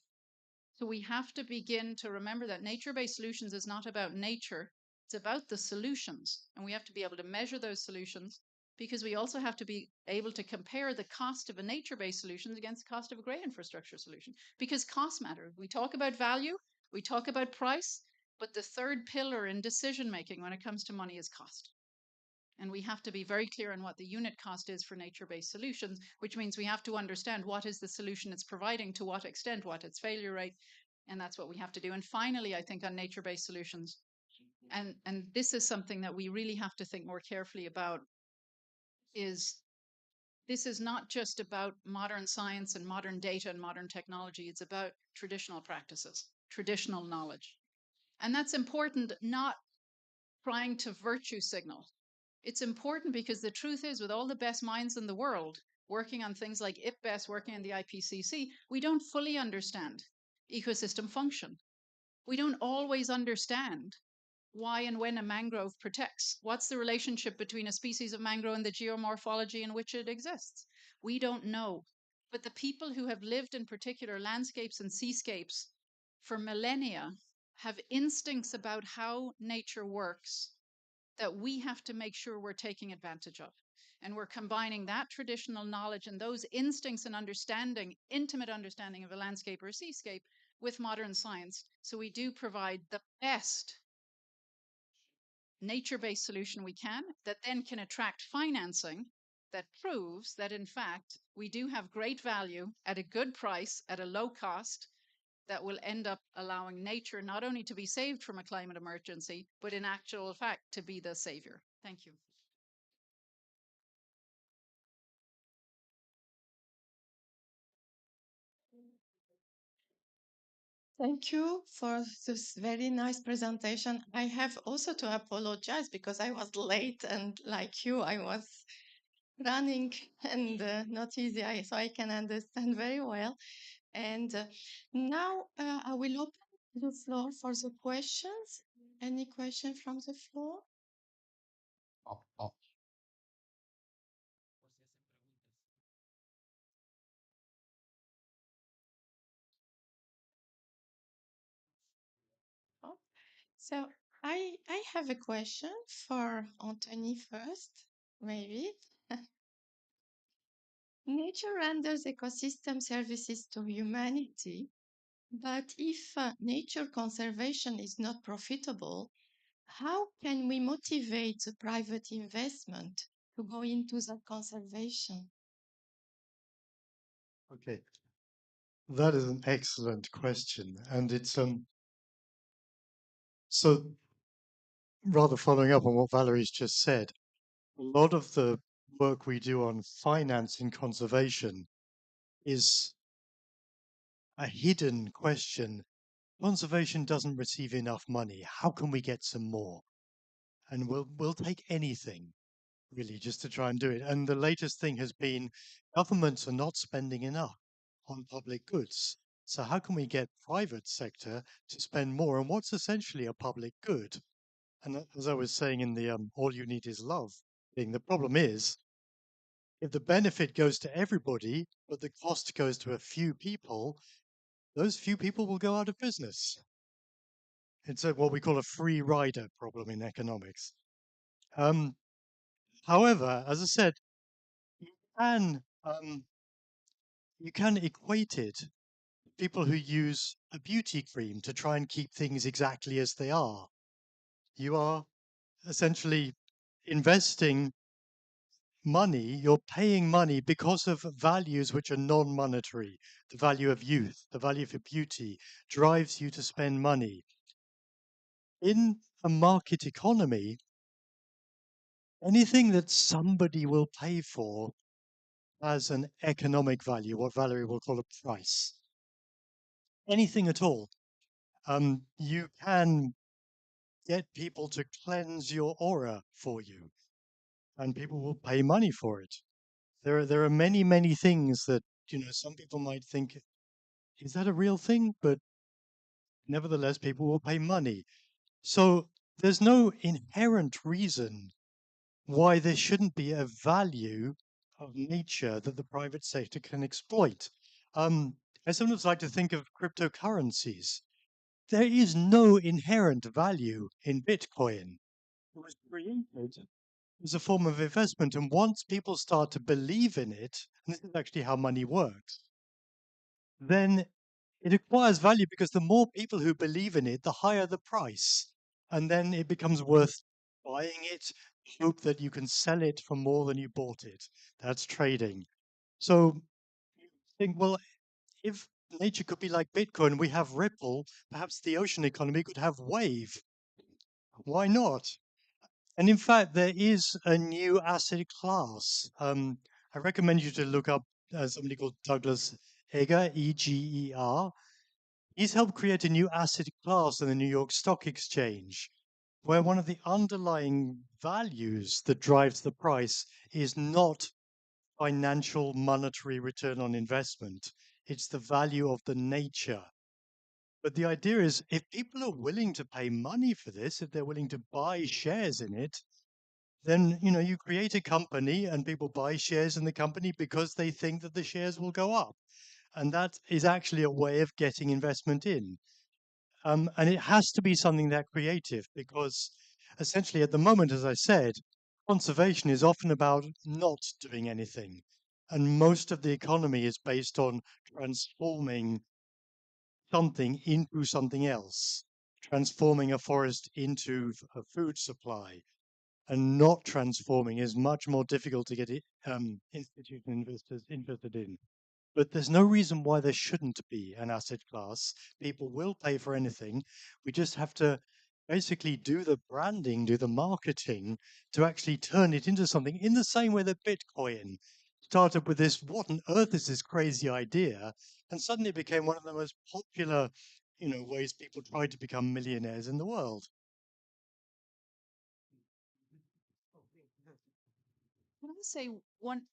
So we have to begin to remember that nature-based solutions is not about nature, it's about the solutions. And we have to be able to measure those solutions because we also have to be able to compare the cost of a nature-based solution against the cost of a gray infrastructure solution because costs matter. We talk about value, we talk about price, but the third pillar in decision-making when it comes to money is cost. And we have to be very clear on what the unit cost is for nature-based solutions, which means we have to understand what is the solution it's providing, to what extent, what its failure rate, and that's what we have to do. And finally, I think on nature-based solutions, and this is something that we really have to think more carefully about, is this is not just about modern science and modern data and modern technology. It's about traditional practices, traditional knowledge. And that's important, not trying to virtue signal. It's important because the truth is, with all the best minds in the world working on things like IPBES, working on the IPCC, we don't fully understand ecosystem function. We don't always understand why and when a mangrove protects. What's the relationship between a species of mangrove and the geomorphology in which it exists? We don't know. But the people who have lived in particular landscapes and seascapes for millennia have instincts about how nature works that we have to make sure we're taking advantage of. And we're combining that traditional knowledge and those instincts and understanding, intimate understanding of a landscape or a seascape with modern science. So we do provide the best nature-based solution we can that then can attract financing that proves that in fact we do have great value at a good price, at a low cost, that will end up allowing nature not only to be saved from a climate emergency, but in actual fact to be the savior. Thank you. Thank you for this very nice presentation. I have also to apologize because I was late and like you, I was running and not easy, so I can understand very well. And now I will open the floor for the questions. Any question from the floor? Oh, so I have a question for Anthony first, maybe. Nature renders ecosystem services to humanity, but if nature conservation is not profitable, how can we motivate the private investment to go into that conservation? Okay, that is an excellent question, and it's so rather following up on what Valerie's just said. A lot of the work we do on financing conservation is a hidden question. Conservation doesn't receive enough money. How can we get some more? And we'll take anything really just to try and do it. And the latest thing has been governments are not spending enough on public goods. So how can we get private sector to spend more on what's essentially a public good? And as I was saying in the all you need is love thing, the problem is if the benefit goes to everybody, but the cost goes to a few people, those few people will go out of business. It's what we call a free rider problem in economics. Um, However, as I said, can you can equate it to people who use a beauty cream to try and keep things exactly as they are. You are essentially investing money, you're paying money because of values which are non-monetary. The value of youth, the value of beauty drives you to spend money. In a market economy, anything that somebody will pay for has an economic value, what Valerie will call a price. Anything at all. You can get people to cleanse your aura for you, and people will pay money for it. There are many things that some people might think, is that a real thing? But nevertheless, people will pay money. So there's no inherent reason why there shouldn't be a value of nature that the private sector can exploit. I sometimes like to think of cryptocurrencies. There is no inherent value in Bitcoin. It was created as a form of investment. And once people start to believe in it, and this is actually how money works, then it acquires value because the more people who believe in it, the higher the price. And then it becomes worth buying it, hope that you can sell it for more than you bought it. That's trading. So you think, well, if nature could be like Bitcoin, we have Ripple, perhaps the ocean economy could have Wave. Why not? And in fact, there is a new asset class. I recommend you to look up somebody called Douglas Eger, Eger. He's helped create a new asset class in the New York Stock Exchange, where one of the underlying values that drives the price is not financial monetary return on investment. It's the value of the nature. But the idea is if people are willing to pay money for this, if they're willing to buy shares in it, then you create a company and people buy shares in the company because they think that the shares will go up. And that is actually a way of getting investment in. And it has to be something that creative because essentially at the moment, as I said, conservation is often about not doing anything. And most of the economy is based on transforming something into something else, transforming a forest into a food supply, and not transforming is much more difficult to get institutional investors interested in. But there's no reason why there shouldn't be an asset class. People will pay for anything. We just have to basically do the branding, do the marketing to actually turn it into something in the same way that Bitcoin started with this, what on earth is this crazy idea? And suddenly it became one of the most popular ways people try to become millionaires in the world.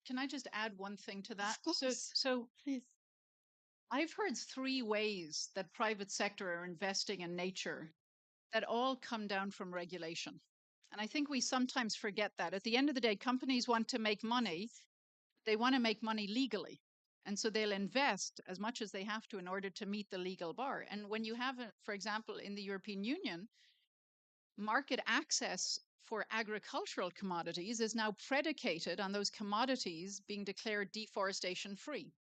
Can I just add one thing to that? Of course. So Please. I've heard three ways that private sector are investing in nature that all come down from regulation. And I think we sometimes forget that. At the end of the day, companies want to make money. They want to make money legally. And so they'll invest as much as they have to in order to meet the legal bar. And when you have, for example, in the European Union, market access for agricultural commodities is now predicated on those commodities being declared deforestation free.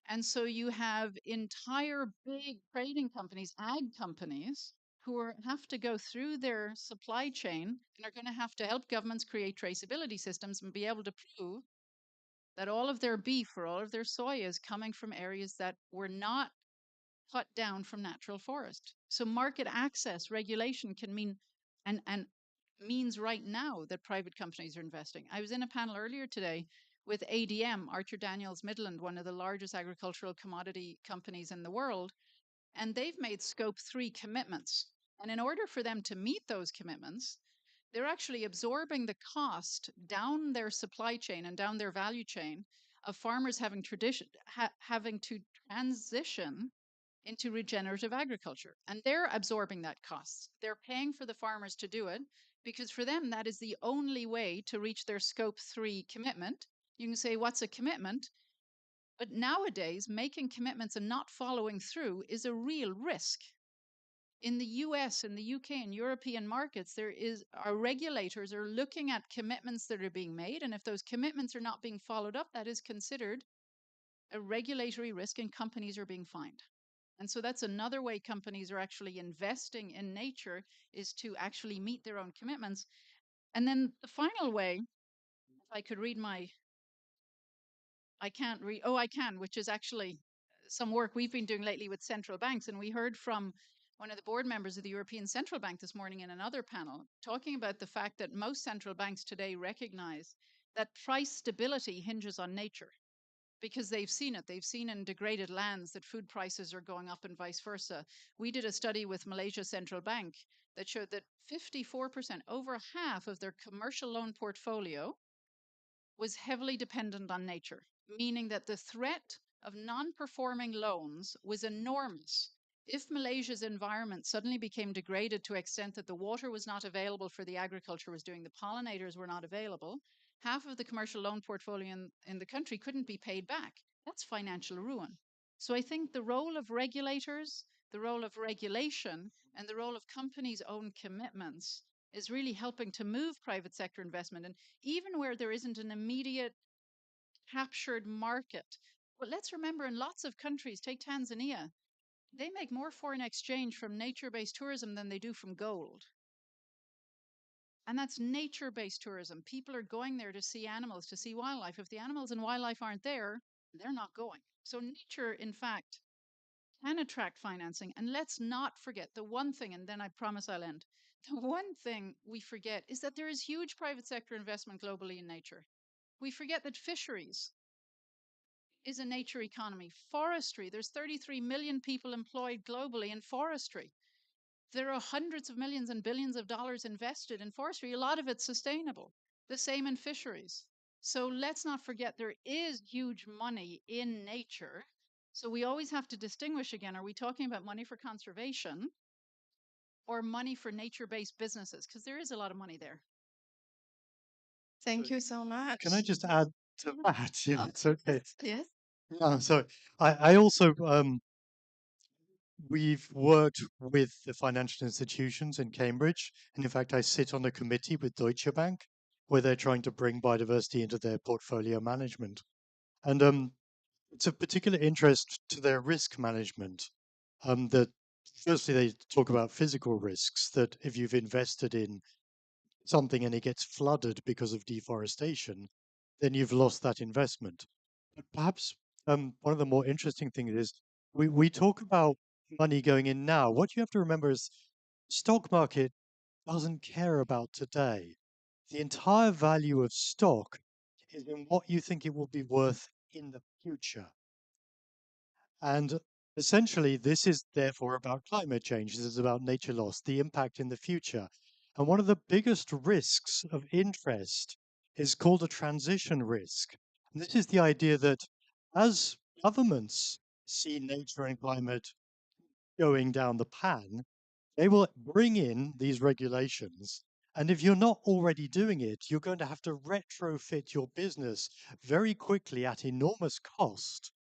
And so you have entire big trading companies, ag companies, who have to go through their supply chain and are going to have to help governments create traceability systems and be able to prove that all of their beef or all of their soy is coming from areas that were not cut down from natural forest. So market access regulation can mean and means right now that private companies are investing. I was in a panel earlier today with ADM, Archer Daniels Midland, one of the largest agricultural commodity companies in the world, and they've made scope 3 commitments. And in order for them to meet those commitments, they're actually absorbing the cost down their supply chain and down their value chain of farmers having having to transition into regenerative agriculture. And they're absorbing that cost. They're paying for the farmers to do it because for them, that is the only way to reach their scope 3 commitment. You can say, what's a commitment? But nowadays, making commitments and not following through is a real risk. In the US, in the UK, and European markets, our regulators are looking at commitments that are being made. And if those commitments are not being followed up, that is considered a regulatory risk and companies are being fined. And so that's another way companies are actually investing in nature, is to actually meet their own commitments. And then the final way, if I could read I can't read, oh, I can, which is actually some work we've been doing lately with central banks. And we heard from one of the board members of the European Central Bank this morning in another panel talking about the fact that most central banks today recognize that price stability hinges on nature, because they've seen it. They've seen in degraded lands that food prices are going up and vice versa. We did a study with Malaysia Central Bank that showed that 54%, over half of their commercial loan portfolio, was heavily dependent on nature, meaning that the threat of non-performing loans was enormous. If Malaysia's environment suddenly became degraded to the extent that the water was not available for the agriculture was doing, the pollinators were not available, half of the commercial loan portfolio in the country couldn't be paid back. That's financial ruin. So I think the role of regulators, the role of regulation, and the role of companies' own commitments is really helping to move private sector investment. And even where there isn't an immediate captured market. But let's remember, in lots of countries, take Tanzania, they make more foreign exchange from nature-based tourism than they do from gold. And that's nature-based tourism. People are going there to see animals, to see wildlife. If the animals and wildlife aren't there, they're not going. So nature, in fact, can attract financing. And let's not forget the one thing, and then I promise I'll end. The one thing we forget is that there is huge private sector investment globally in nature. We forget that fisheries is a nature economy. Forestry, there's 33 million people employed globally in forestry. There are hundreds of millions and billions of dollars invested in forestry. A lot of it's sustainable. The same in fisheries. So let's not forget there is huge money in nature. So we always have to distinguish again, are we talking about money for conservation or money for nature-based businesses? Because there is a lot of money there. Thank you so much. Can I just add to that? Yeah, it's okay. Yes. So I also we've worked with the financial institutions in Cambridge, and in fact, I sit on a committee with Deutsche Bank where they're trying to bring biodiversity into their portfolio management, and it's of particular interest to their risk management. That firstly, they talk about physical risks, that if you've invested in something and it gets flooded because of deforestation, then you've lost that investment. But perhaps one of the more interesting things is we talk about money going in now. What you have to remember is stock market doesn't care about today. The entire value of stock is in what you think it will be worth in the future. And Essentially, this is therefore about climate change. This is about nature loss, the impact in the future. And one of the biggest risks of interest is called a transition risk. And this is the idea that as governments see nature and climate going down the pan, they will bring in these regulations. And if you're not already doing it, you're going to have to retrofit your business very quickly at enormous cost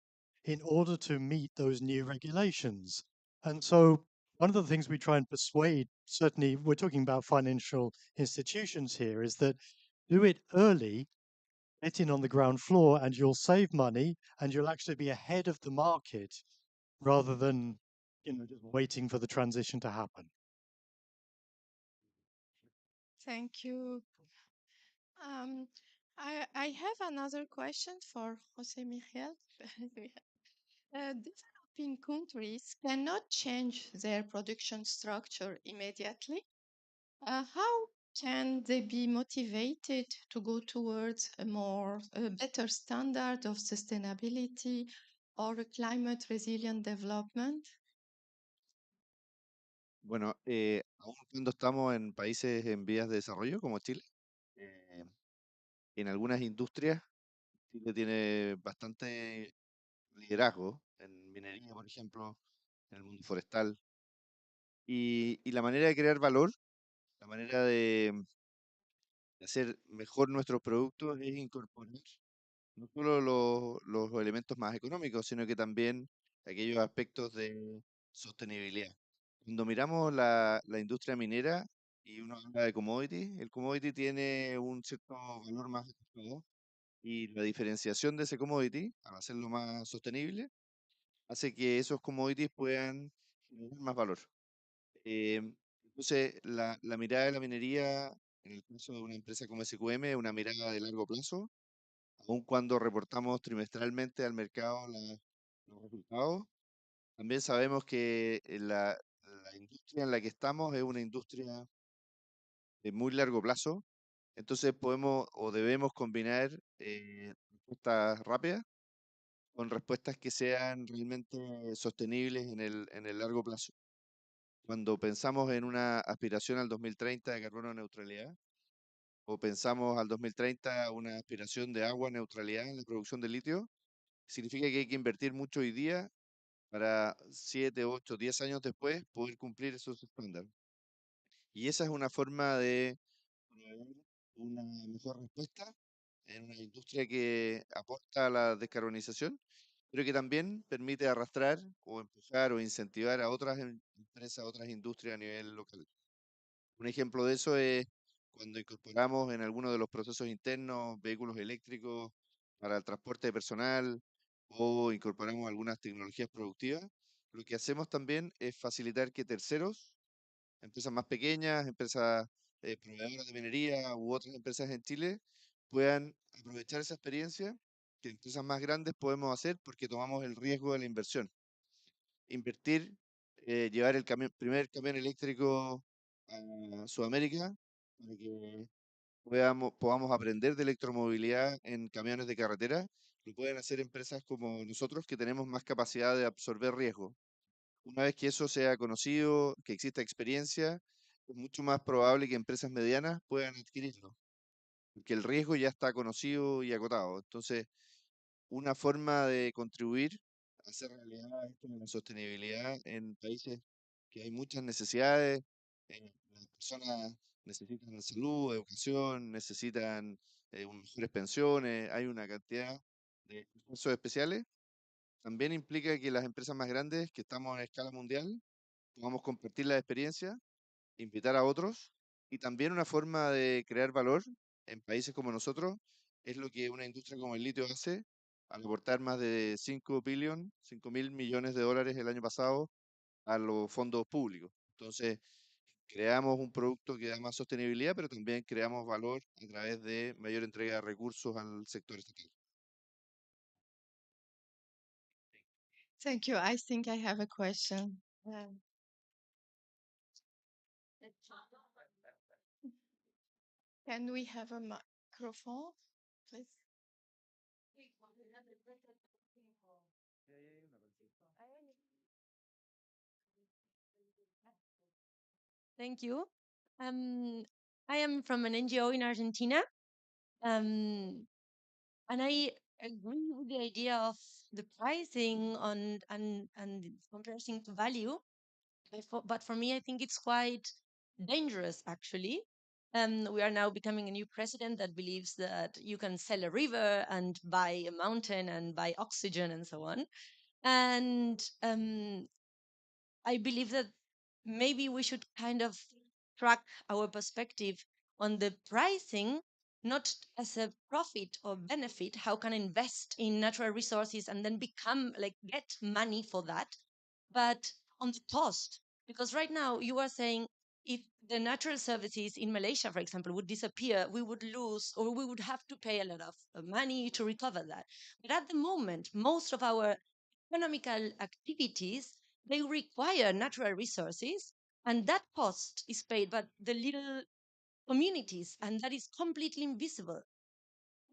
in order to meet those new regulations. And so, one of the things we try and persuade, certainly we're talking about financial institutions here, is that do it early, get in on the ground floor, and you'll save money and you'll actually be ahead of the market rather than just waiting for the transition to happen. Thank you. Um, I have another question for Jose Miguel. Developing countries cannot change their production structure immediately. How can they be motivated to go towards a better standard of sustainability or a climate resilient development? Bueno, aun cuando estamos en países en vías de desarrollo como Chile, eh, en algunas industrias Chile tiene bastante liderazgo en minería, por ejemplo, en el mundo forestal. Y la manera de crear valor, la manera de hacer mejor nuestros productos es incorporar no solo los elementos más económicos, sino que también aquellos aspectos de sostenibilidad. Cuando miramos la industria minera y uno habla de commodity, el commodity tiene un cierto valor más ajustado y la diferenciación de ese commodity, al hacerlo más sostenible, hace que esos commodities puedan generar más valor. Eh, entonces, la mirada de la minería, en el caso de una empresa como SQM, es una mirada de largo plazo, aun cuando reportamos trimestralmente al mercado los resultados. También sabemos que la industria en la que estamos es una industria de muy largo plazo, entonces podemos o debemos combinar respuestas rápidas con respuestas que sean realmente sostenibles en el largo plazo. Cuando pensamos en una aspiración al 2030 de carbono neutralidad, o pensamos al 2030 una aspiración de agua neutralidad en la producción de litio, significa que hay que invertir mucho hoy día para 7, 8, 10 años después poder cumplir esos estándares. Y esa es una forma de proveer una mejor respuesta en una industria que aporta a la descarbonización, pero que también permite arrastrar o empujar o incentivar a otras empresas, a otras industrias a nivel local. Un ejemplo de eso es cuando incorporamos en algunos de los procesos internos vehículos eléctricos para el transporte de personal o incorporamos algunas tecnologías productivas. Lo que hacemos también es facilitar que terceros, empresas más pequeñas, empresas proveedoras de minería u otras empresas en Chile, puedan aprovechar esa experiencia que empresas más grandes podemos hacer porque tomamos el riesgo de la inversión. Invertir, llevar el primer camión eléctrico a Sudamérica para que podamos aprender de electromovilidad en camiones de carretera, lo pueden hacer empresas como nosotros que tenemos más capacidad de absorber riesgo. Una vez que eso sea conocido, que exista experiencia, es mucho más probable que empresas medianas puedan adquirirlo, porque el riesgo ya está conocido y acotado. Entonces, una forma de contribuir a hacer realidad esto de la sostenibilidad en países que hay muchas necesidades, las personas necesitan salud, educación, necesitan mejores pensiones, hay una cantidad de esfuerzos especiales. También implica que las empresas más grandes, que estamos a escala mundial, podamos compartir la experiencia, invitar a otros, y también una forma de crear valor en países como nosotros es lo que una industria como el litio hace al aportar más de 5.000 millones de dólares el año pasado a los fondos públicos. Entonces, creamos un producto que da más sostenibilidad, pero también creamos valor a través de mayor entrega de recursos al sector estatal. Thank you. I think I have a question. Can we have a microphone, please? Thank you. Um, I am from an NGO in Argentina, um, and I agree with the idea of the pricing on and its comparison to value. But for me, I think it's quite dangerous, actually. We are now becoming a new president that believes that you can sell a river and buy a mountain and buy oxygen and so on. And I believe that maybe we should kind of track our perspective on the pricing, not as a profit or benefit, how can I invest in natural resources and then become like get money for that, but on the cost. Because right now you are saying if the natural services in Malaysia, for example, would disappear, we would lose or we would have to pay a lot of money to recover that. But at the moment, most of our economical activities, they require natural resources, and that cost is paid by the little communities, and that is completely invisible.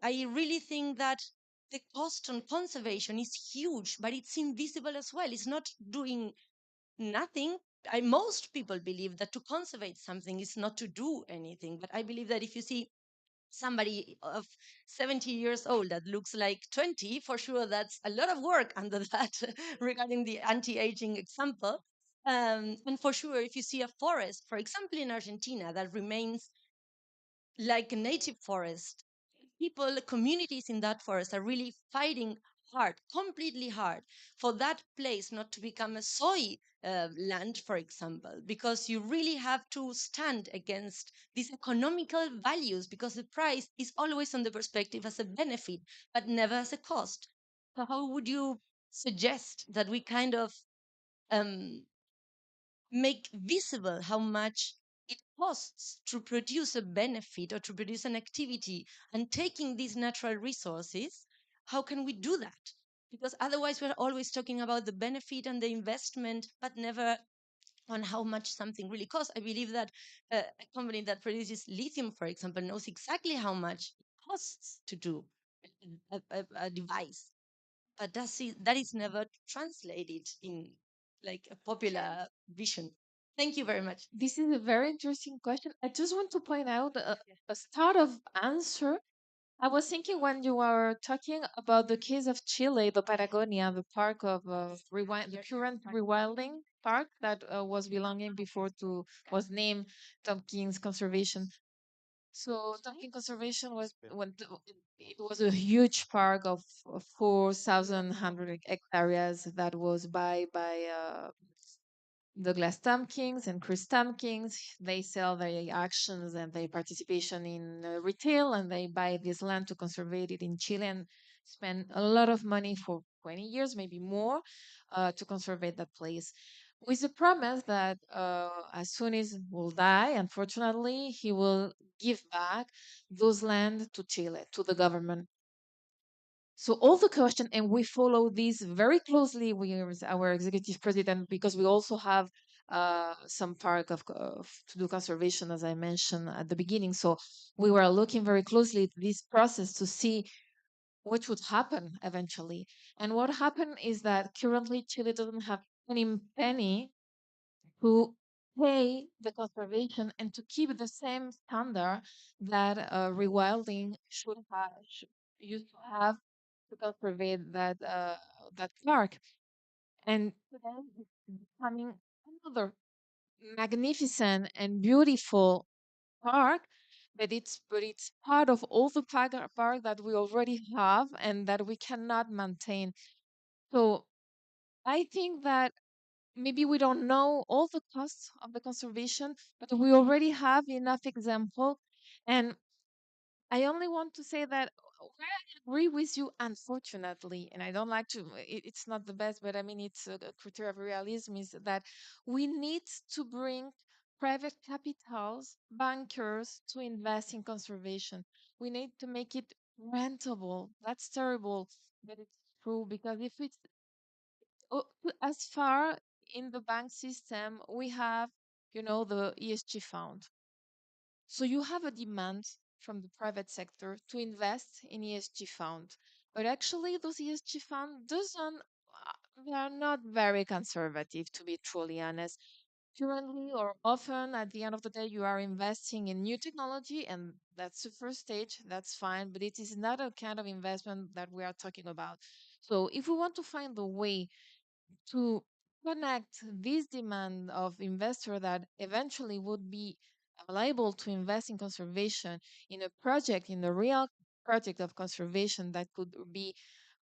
I really think that the cost on conservation is huge, but it's invisible as well. It's not doing nothing. Most people believe that to conserve something is not to do anything, but I believe that if you see somebody of 70 years old that looks like 20, for sure that's a lot of work under that regarding the anti-aging example. And for sure, if you see a forest, for example, in Argentina, that remains like a native forest, people, communities in that forest are really fighting hard, completely hard, for that place not to become a soy land, for example, because you really have to stand against these economical values because the price is always on the perspective as a benefit, but never as a cost. So, how would you suggest that we kind of um, make visible how much it costs to produce a benefit or to produce an activity and taking these natural resources, how can we do that? Because otherwise we're always talking about the benefit and the investment but never on how much something really costs. I believe that a company that produces lithium, for example, knows exactly how much it costs to do a device, but that is never translated in like a popular vision. Thank you very much. This is a very interesting question. I just want to point out a start of answer. I was thinking when you were talking about the case of Chile, the Patagonia, the park of the current rewilding park that was belonging before to was named Tompkins Conservation. So Tompkins Conservation was it was a huge park of 4,100 hectares that was by Douglas Tompkins and Chris Tompkins. They sell their actions and their participation in retail, and they buy this land to conserve it in Chile and spend a lot of money for 20 years, maybe more, to conserve that place. With the promise that as soon as he will die, unfortunately, he will give back those land to Chile, to the government. So all the question, and we follow this very closely with our executive president because we also have some part of to do conservation, as I mentioned at the beginning. So we were looking very closely at this process to see what would happen eventually. And what happened is that currently Chile doesn't have any penny to pay the conservation and to keep the same standard that rewilding used to have to conserve that park. And today it's becoming another magnificent and beautiful park, but it's part of all the park that we already have and that we cannot maintain. So I think that maybe we don't know all the costs of the conservation, but we already have enough example. And I only want to say that where I agree with you, unfortunately, and I don't like to, it's not the best, but I mean, it's a criteria of realism is that we need to bring private capitals, bankers to invest in conservation. We need to make it rentable. That's terrible, but it's true because if it's as far in the bank system, we have, the ESG fund. So you have a demand from the private sector to invest in ESG fund. But actually those ESG fund doesn't they are not very conservative, to be truly honest. currently or often at the end of the day, you are investing in new technology, and that's the first stage. That's fine, but it is not a kind of investment that we are talking about. So, if we want to find a way to connect this demand of investor that eventually would be liable to invest in conservation in a project, in a real project of conservation that could be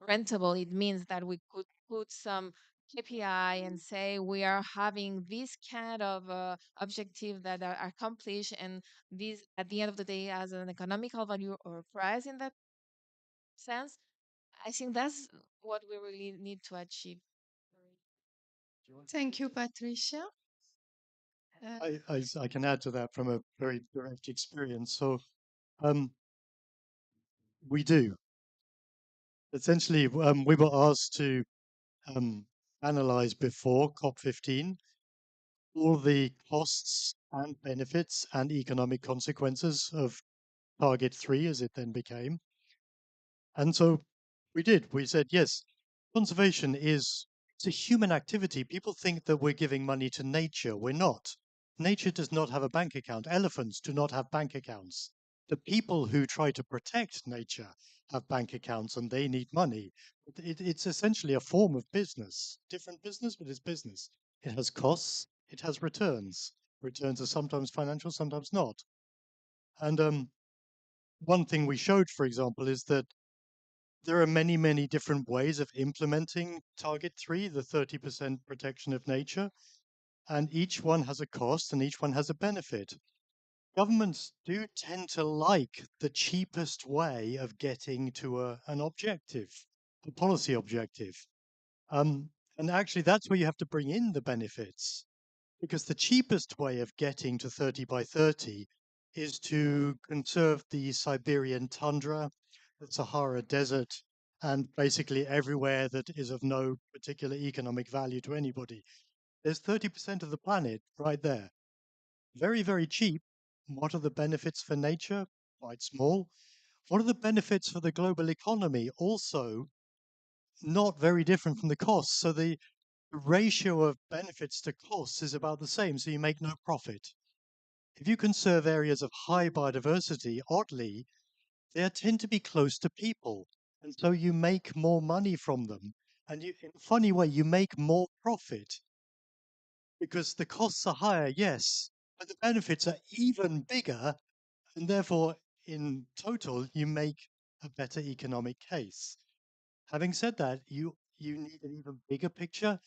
rentable, it means that we could put some KPI and say we are having this kind of objective that are accomplished, and this at the end of the day has an economical value or price in that sense. I think that's what we really need to achieve. Thank you, Patricia. I can add to that from a very direct experience. So um, we do. Essentially, we were asked to analyze before COP15 all the costs and benefits and economic consequences of Target 3, as it then became. And so we did. We said, yes, conservation it's a human activity. People think that we're giving money to nature. We're not. Nature does not have a bank account. Elephants do not have bank accounts. The people who try to protect nature have bank accounts and they need money. It's essentially a form of business. Different business, but it's business. It has costs, it has returns. Returns are sometimes financial, sometimes not. And one thing we showed, for example, is that there are many, many different ways of implementing Target 3, the 30% protection of nature, and each one has a cost and each one has a benefit. Governments do tend to like the cheapest way of getting to an objective, a policy objective. Um, and actually, that's where you have to bring in the benefits, because the cheapest way of getting to 30 by 30 is to conserve the Siberian tundra, the Sahara Desert, and basically everywhere that is of no particular economic value to anybody. There's 30% of the planet right there. Very, very cheap. What are the benefits for nature? Quite small. What are the benefits for the global economy? Also, not very different from the costs. So the ratio of benefits to costs is about the same. So you make no profit. If you conserve areas of high biodiversity, oddly, they tend to be close to people. And so you make more money from them. And you, in a funny way, you make more profit because the costs are higher, yes, but the benefits are even bigger. And therefore, in total, you make a better economic case. Having said that, you need an even bigger picture.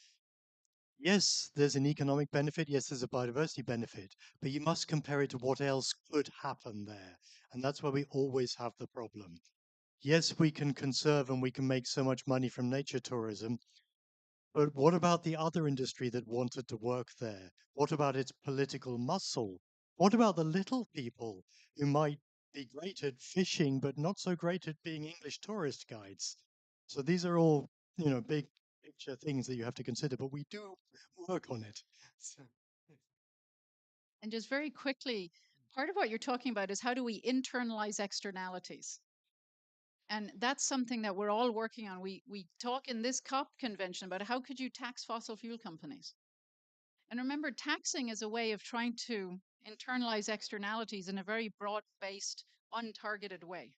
Yes, there's an economic benefit. Yes, there's a biodiversity benefit, but you must compare it to what else could happen there. And that's where we always have the problem. Yes, we can conserve and we can make so much money from nature tourism, but what about the other industry that wanted to work there? What about its political muscle? What about the little people who might be great at fishing, but not so great at being English tourist guides? So these are all, big picture things that you have to consider, but we do work on it. So, And just very quickly, part of what you're talking about is how do we internalize externalities? And that's something that we're all working on. We talk in this COP convention about how could you tax fossil fuel companies? And remember, taxing is a way of trying to internalize externalities in a very broad-based, untargeted way.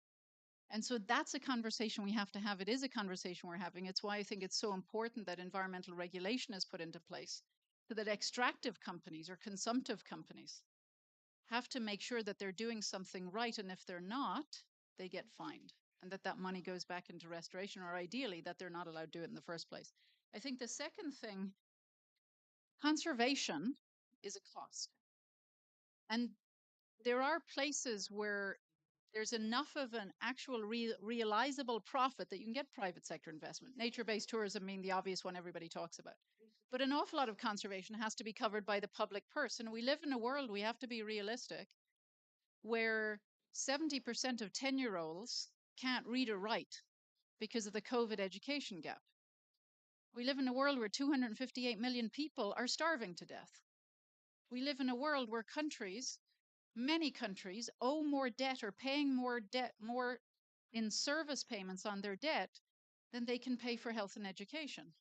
And so that's a conversation we have to have. It is a conversation we're having. It's why I think it's so important that environmental regulation is put into place so that extractive companies or consumptive companies have to make sure that they're doing something right. And if they're not, they get fined and that money goes back into restoration, or ideally that they're not allowed to do it in the first place. I think the second thing, conservation is a cost. And there are places where there's enough of an actual realizable profit that you can get private sector investment. Nature-based tourism being the obvious one everybody talks about. But an awful lot of conservation has to be covered by the public purse. And we live in a world, we have to be realistic, where 70% of 10-year-olds can't read or write because of the COVID education gap. We live in a world where 258 million people are starving to death. We live in a world where countries, many countries, owe more debt or paying more debt, more in service payments on their debt than they can pay for health and education.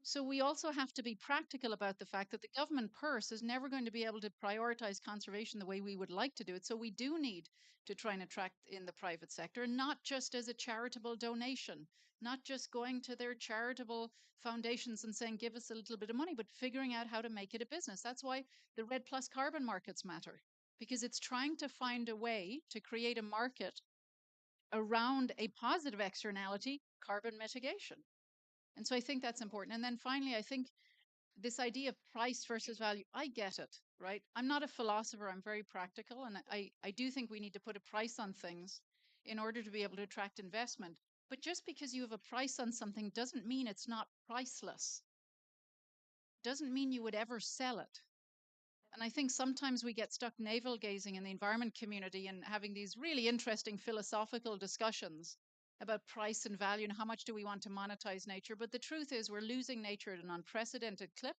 So we also have to be practical about the fact that the government purse is never going to be able to prioritize conservation the way we would like to do it. So we do need to try and attract in the private sector, not just as a charitable donation, not just going to their charitable foundations and saying, give us a little bit of money, but figuring out how to make it a business. That's why the REDD+ carbon markets matter, because it's trying to find a way to create a market around a positive externality, carbon mitigation. And so I think that's important. And then finally, I think this idea of price versus value, I get it, right? I'm not a philosopher, I'm very practical. And I do think we need to put a price on things in order to be able to attract investment. But just because you have a price on something doesn't mean it's not priceless, doesn't mean you would ever sell it. And I think sometimes we get stuck navel gazing in the environment community and having these really interesting philosophical discussions about price and value and how much do we want to monetize nature. But the truth is, we're losing nature at an unprecedented clip.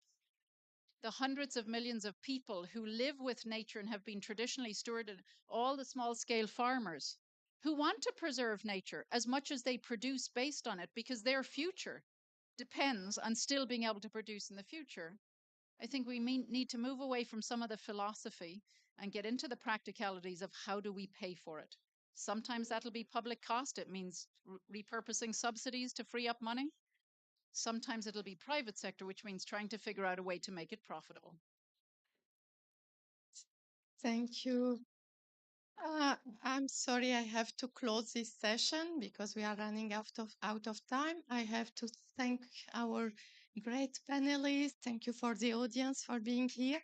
The hundreds of millions of people who live with nature and have been traditionally stewarded, all the small scale farmers who want to preserve nature as much as they produce based on it because their future depends on still being able to produce in the future. I think we need to move away from some of the philosophy and get into the practicalities of how do we pay for it. Sometimes that'll be public cost. It means repurposing subsidies to free up money. Sometimes it'll be private sector, which means trying to figure out a way to make it profitable. Thank you. I'm sorry, I have to close this session because we are running out of time. I have to thank our great panelists. Thank you for the audience for being here.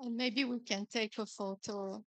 And maybe we can take a photo